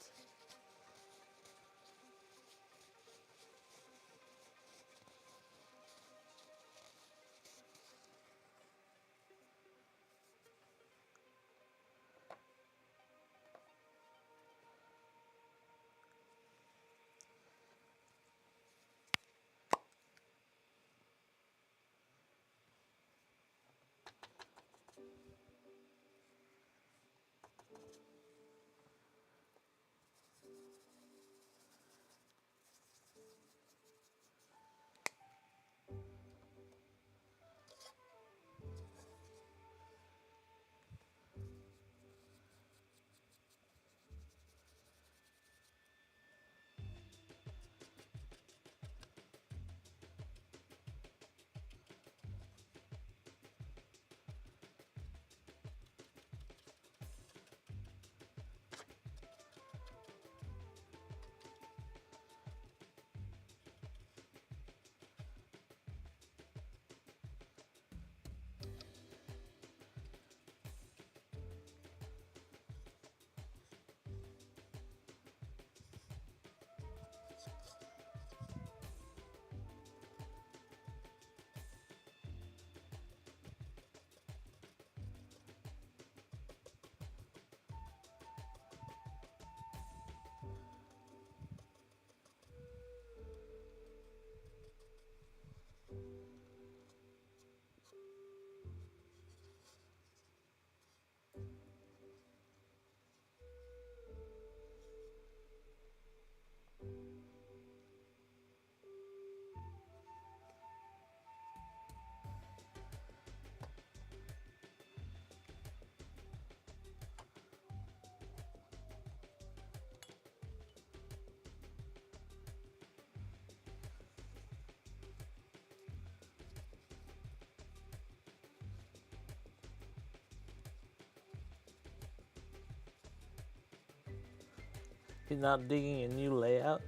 You're not digging a new layout?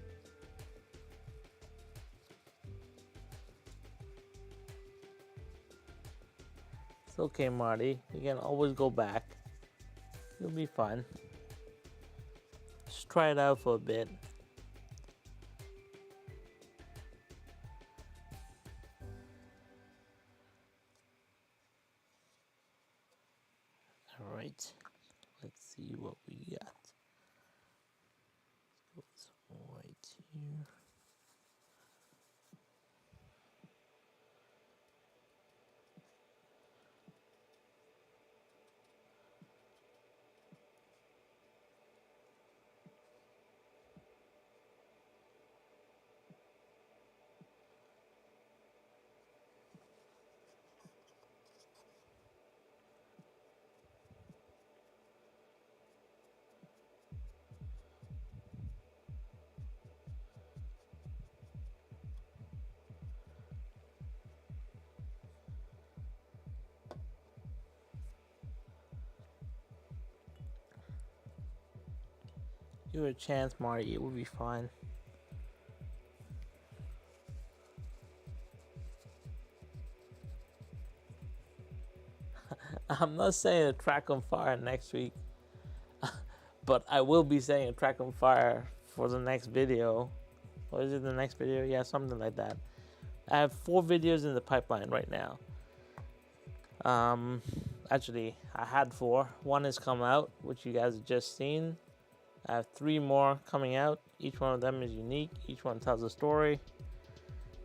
It's okay, Marty. You can always go back. You'll be fine. Just try it out for a bit. Alright. Let's see what we got. Let's go right here. Give it a chance, Marty. It will be fine. I'm not saying a track on fire next week, but I will be saying a track on fire for the next video. Or is it the next video? Yeah, something like that. I have 4 videos in the pipeline right now. Actually, I had 4. 1 has come out, which you guys have just seen. I have 3 more coming out. Each one of them is unique. Each one tells a story.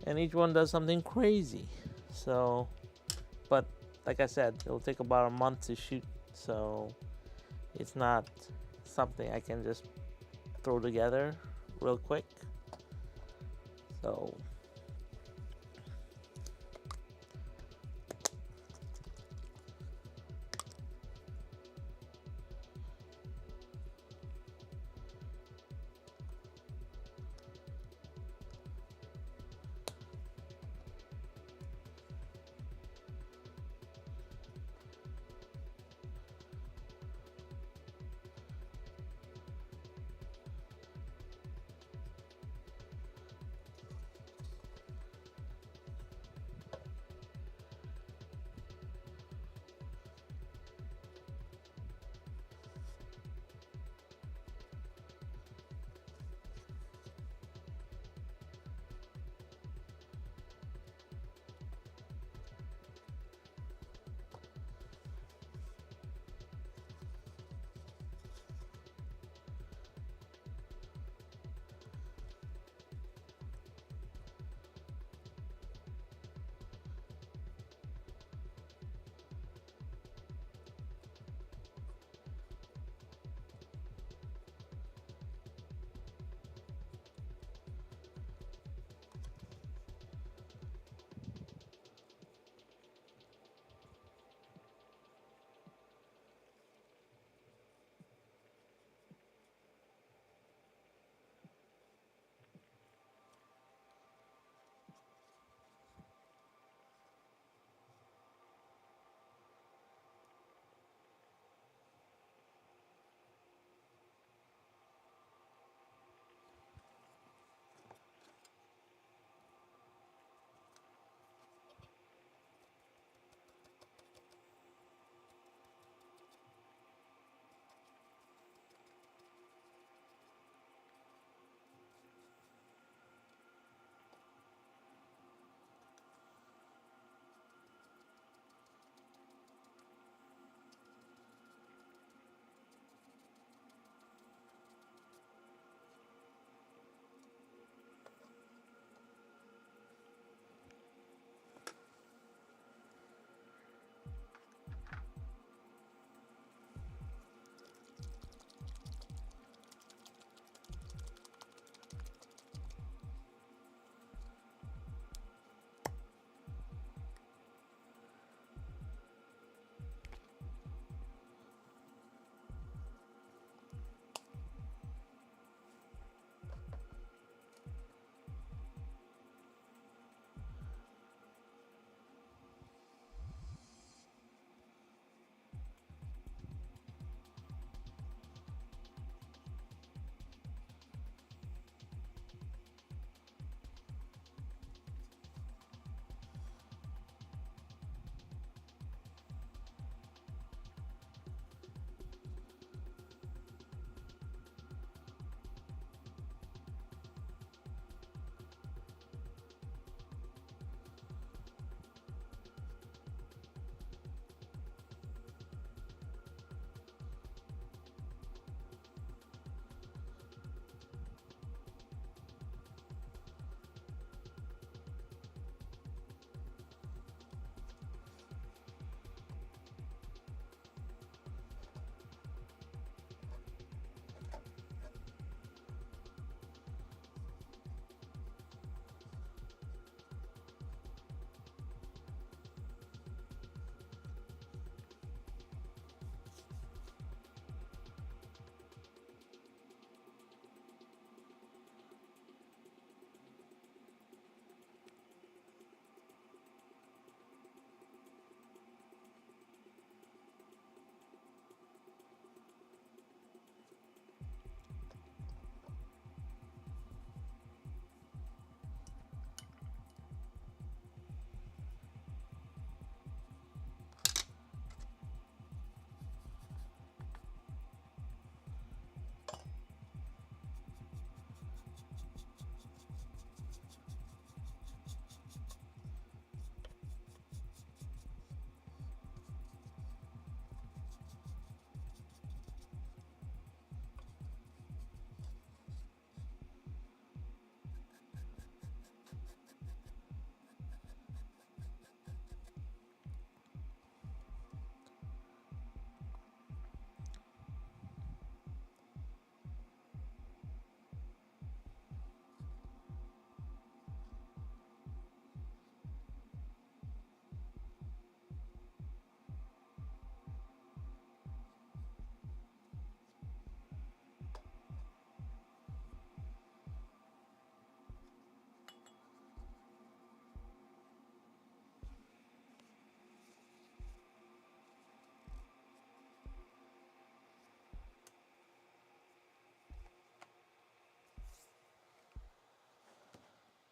And each one does something crazy. So, but like I said, it'll take about a month to shoot. So, it's not something I can just throw together real quick. So,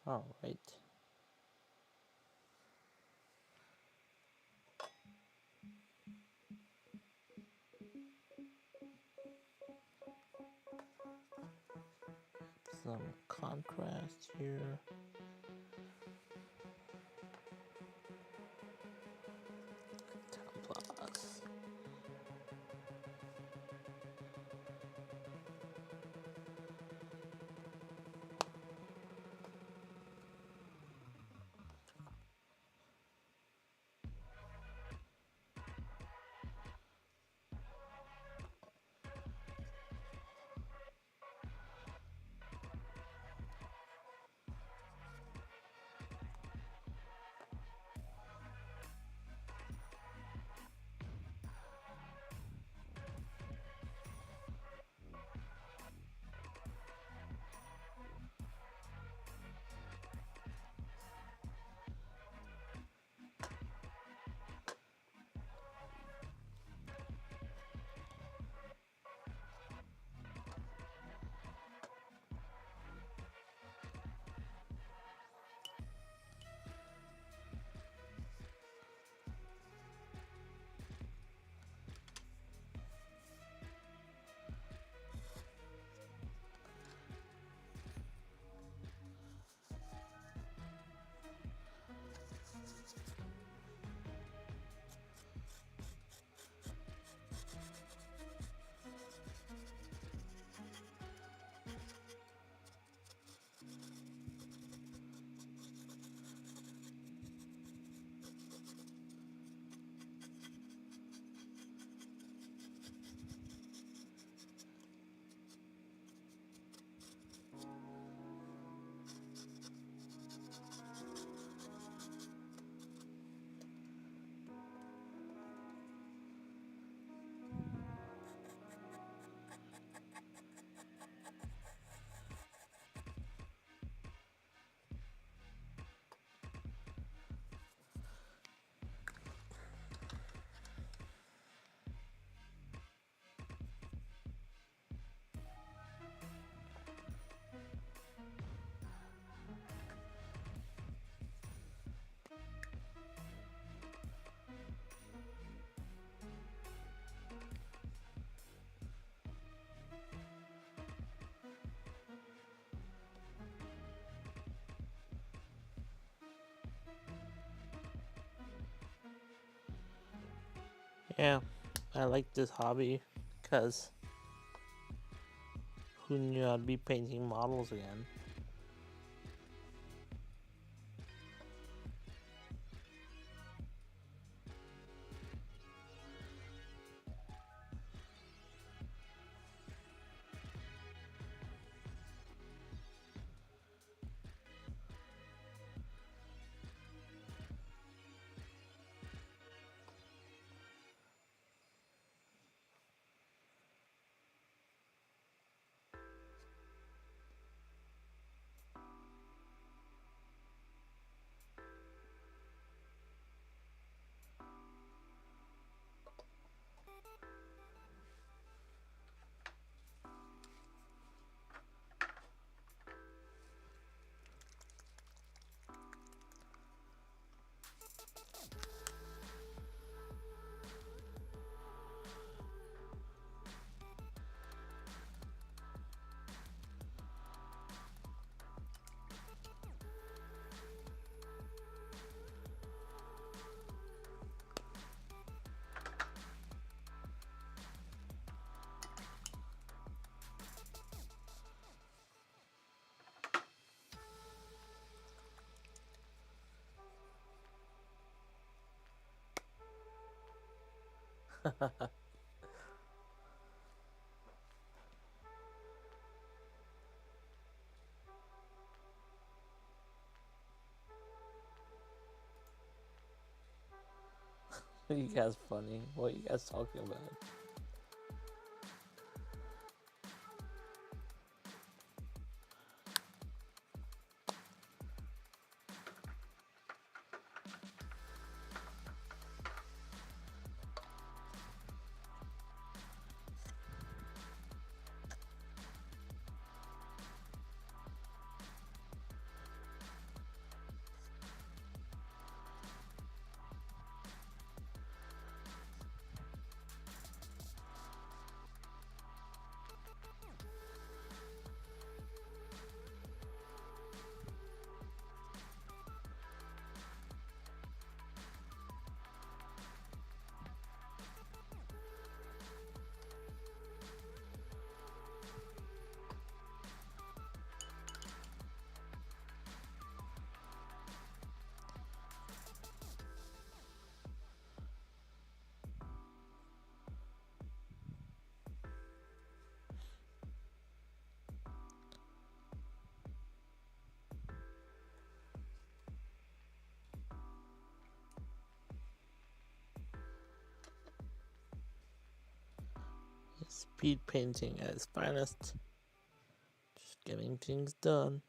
All right. Some contrast here. Plus. Yeah, I like this hobby because who knew I'd be painting models again? You guys funny. What are you guys talking about? speed painting at its finest. Just getting things done.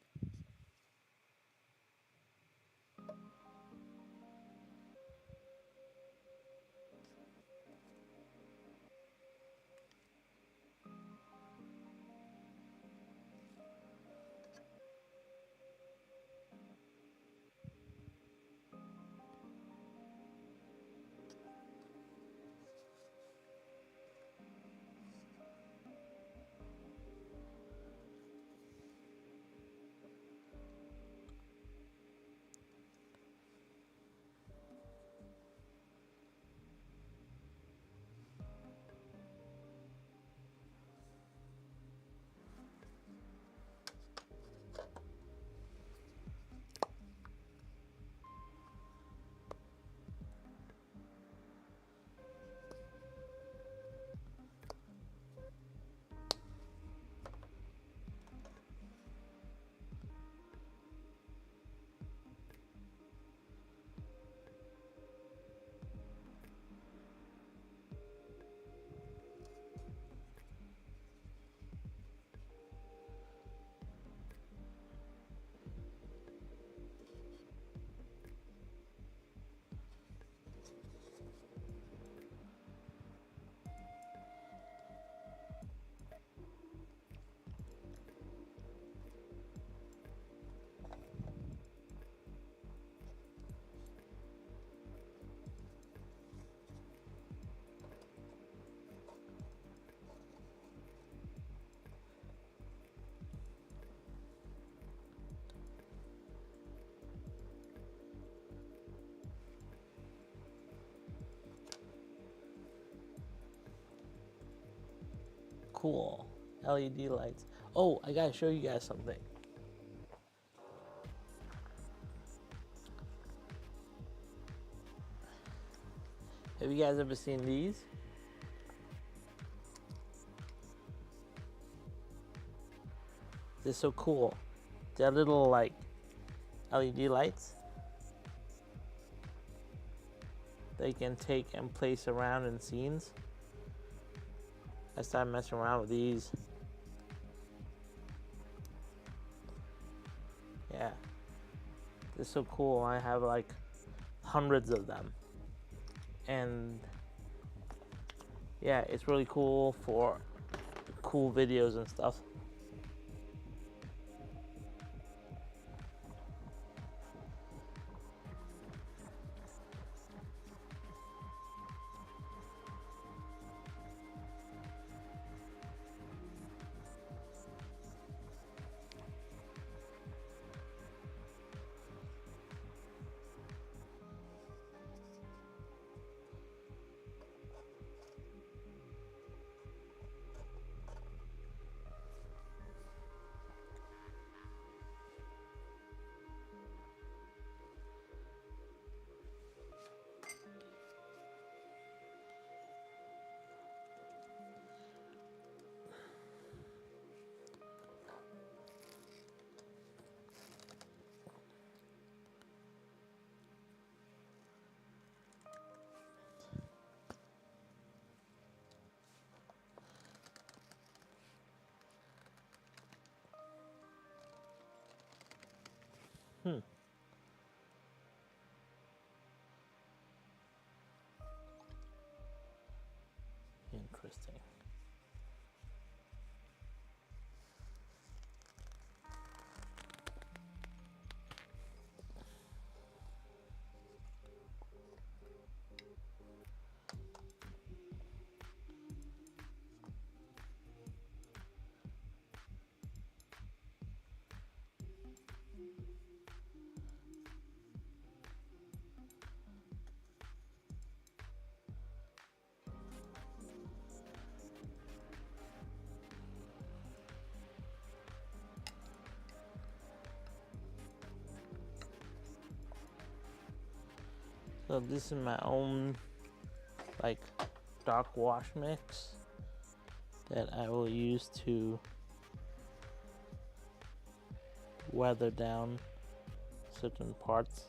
Cool. LED lights. Oh, I gotta show you guys something. Have you guys ever seen these? They're so cool. They're little like LED lights that you can take and place around in scenes. I started messing around with these. Yeah, they're so cool. I have like hundreds of them, and yeah, it's really cool for cool videos and stuff. Interesting. So this is my own like dark wash mix that I will use to weather down certain parts.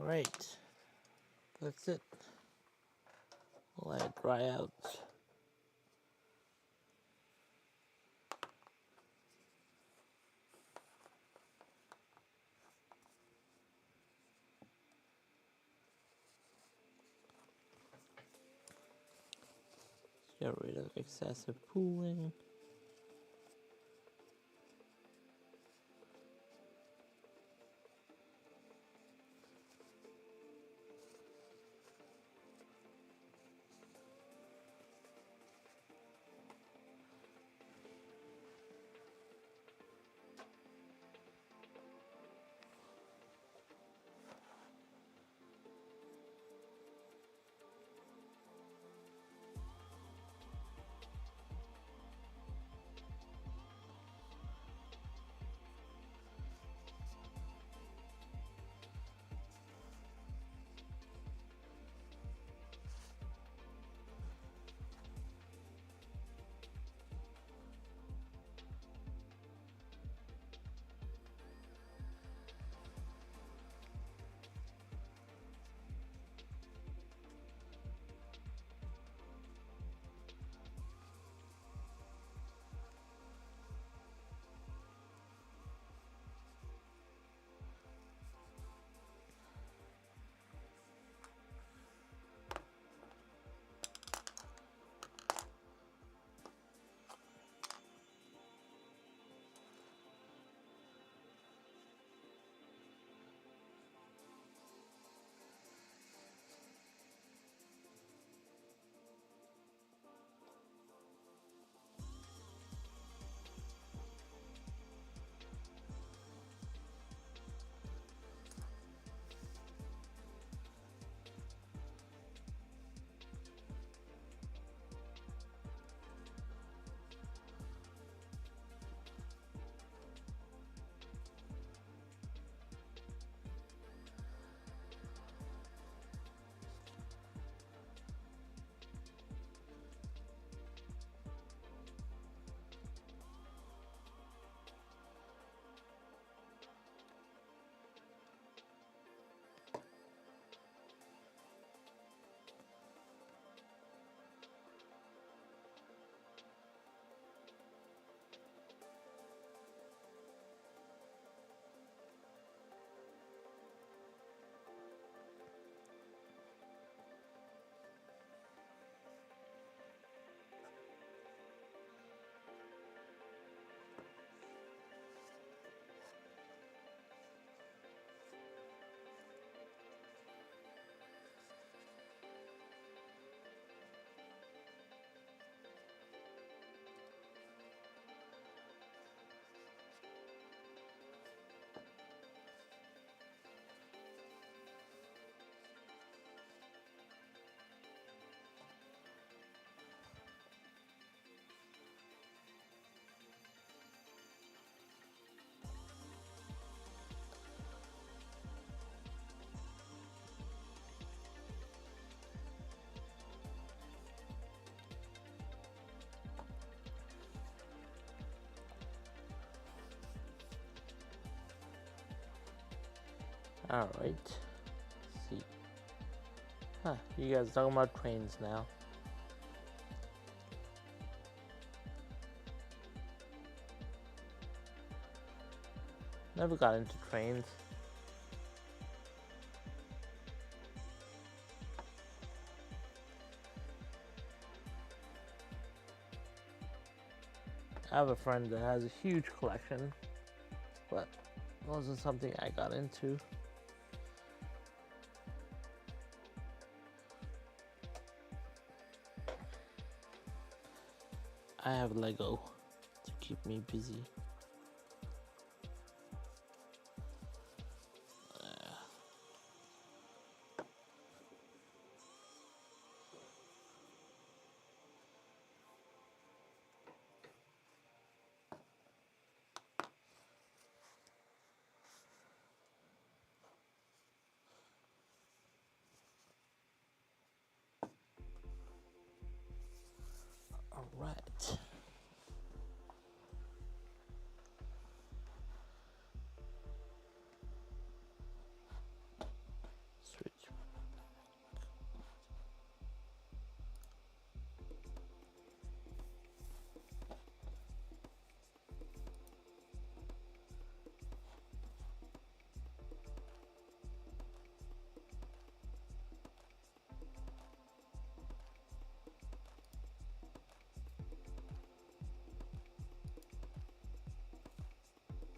Alright, that's it. Let it dry out. Get rid of excessive pooling. Alright. Let's see. Huh, you guys talking about trains now. Never got into trains. I have a friend that has a huge collection, but it wasn't something I got into. I have Lego to keep me busy. All right.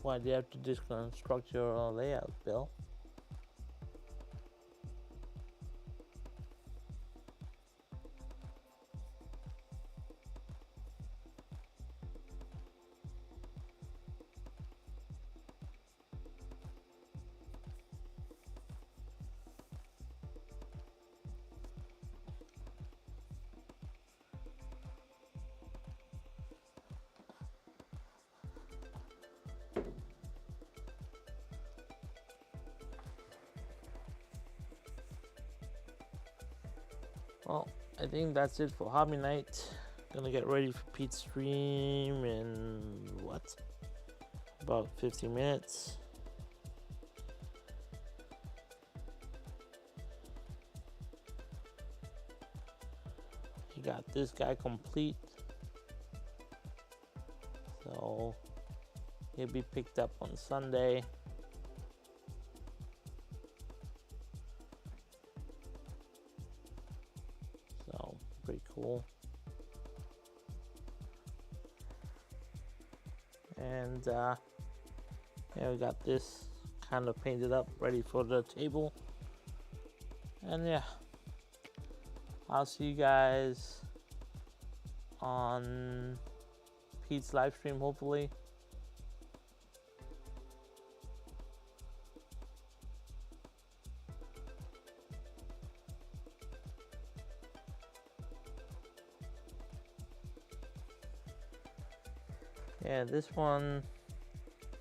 Why do you have to deconstruct your layout, Bill? Well, I think that's it for hobby night. Gonna get ready for Pete's stream in what? About 50 minutes. He got this guy complete. So he'll be picked up on Sunday. So pretty cool. And yeah, we got this kind of painted up, ready for the table. And yeah, I'll see you guys on Pete's live stream, hopefully. Yeah, this one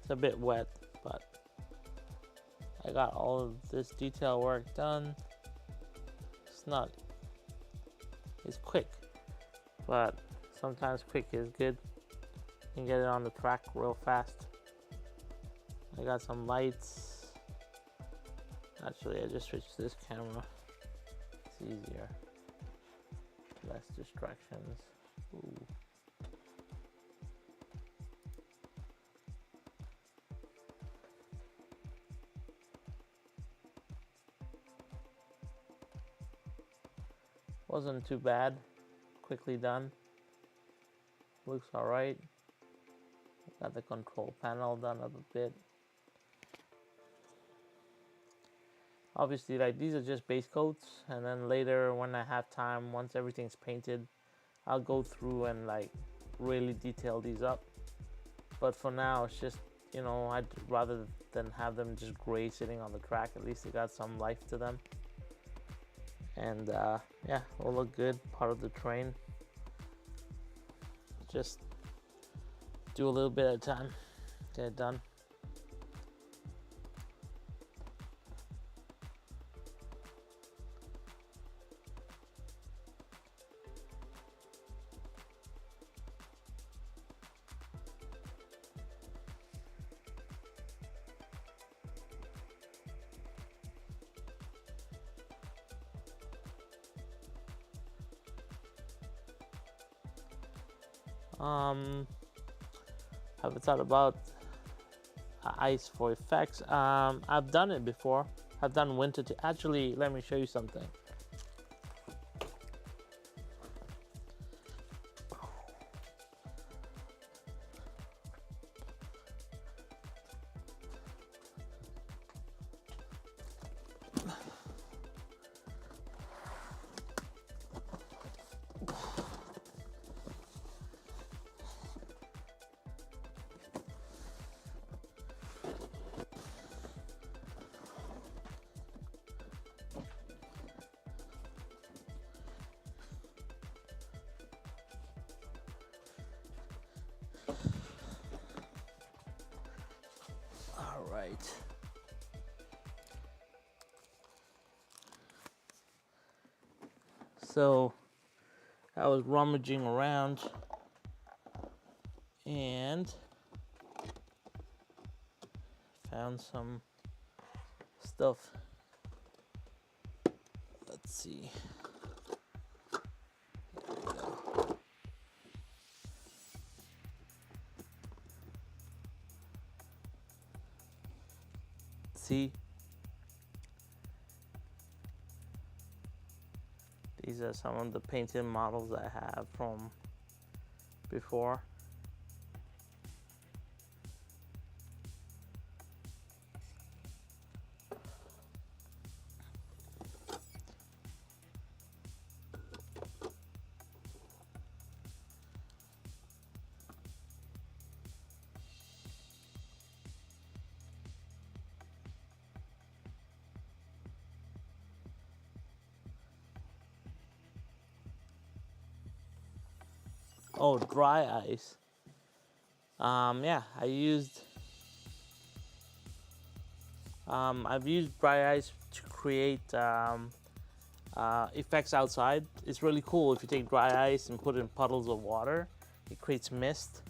is a bit wet, but I got all of this detail work done. It's quick, but sometimes quick is good. You can get it on the track real fast. I got some lights. Actually, I just switched this camera. It's easier. Less distractions. Ooh. Wasn't too bad. Quickly done. Looks alright. Got the control panel done up a bit. Obviously, like, these are just base coats, and then later when I have time, once everything's painted, I'll go through and like really detail these up. But for now, it's just, you know, I'd rather than have them just gray sitting on the track, at least they got some life to them. And yeah, will look good, part of the train. Just do a little bit at a time, get it done. Have thought about ice for effects. I've done it before. I've done winter. Actually, let me show you something. Right. So I was rummaging around and found some stuff. Let's see. Here we go. See, these are some of the painted models I have from before. Oh, dry ice. Yeah, I've used dry ice to create effects outside. It's really cool if you take dry ice and put it in puddles of water. It creates mist.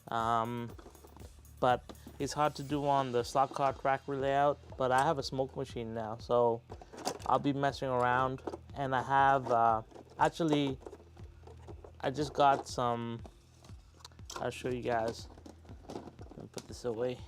But it's hard to do on the slot car track layout. But I have a smoke machine now, so I'll be messing around. And I have actually, I just got some. I'll show you guys. Let me put this away.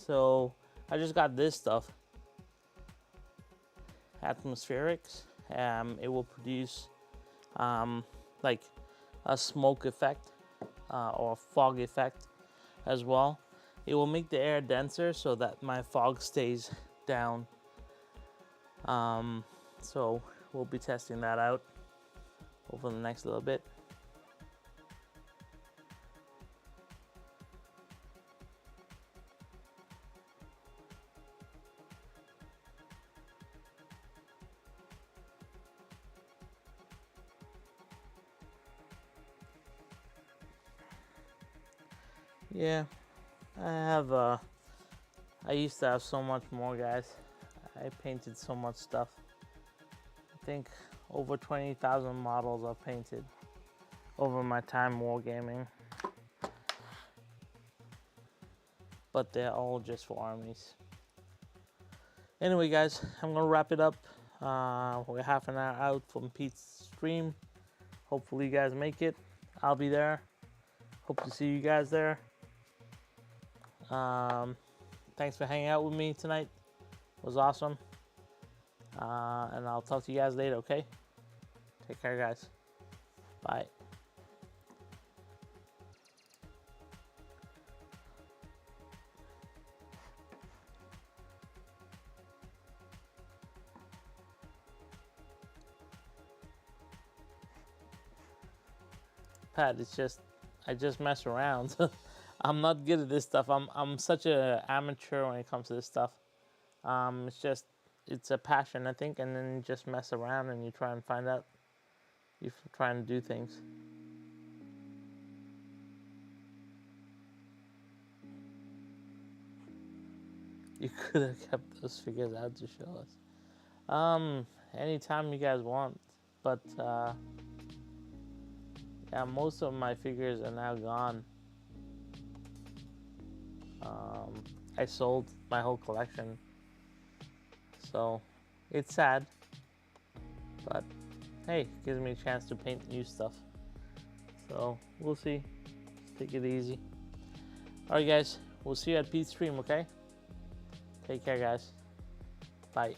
So I just got this stuff, atmospherics. It will produce like a smoke effect or a fog effect as well. It will make the air denser so that my fog stays down. So we'll be testing that out over the next little bit. Yeah, I used to have so much more, guys. I painted so much stuff. I think over 20,000 models I've painted over my time wargaming. But they're all just for armies. Anyway, guys, I'm gonna wrap it up. We're half an hour out from Pete's stream. Hopefully you guys make it. I'll be there. Hope to see you guys there. Thanks for hanging out with me tonight. It was awesome. And I'll talk to you guys later, okay? Take care, guys. Bye. Pat, it's just, I just mess around. I'm not good at this stuff. I'm such an amateur when it comes to this stuff. It's a passion, I think, and then you just mess around and you try and find out. You're trying to do things. You could have kept those figures out to show us. Anytime you guys want, but yeah, most of my figures are now gone. I sold my whole collection, so it's sad, but hey, it gives me a chance to paint new stuff. So we'll see. Take it easy. Alright, guys, we'll see you at Pete's stream, okay? Take care, guys. Bye.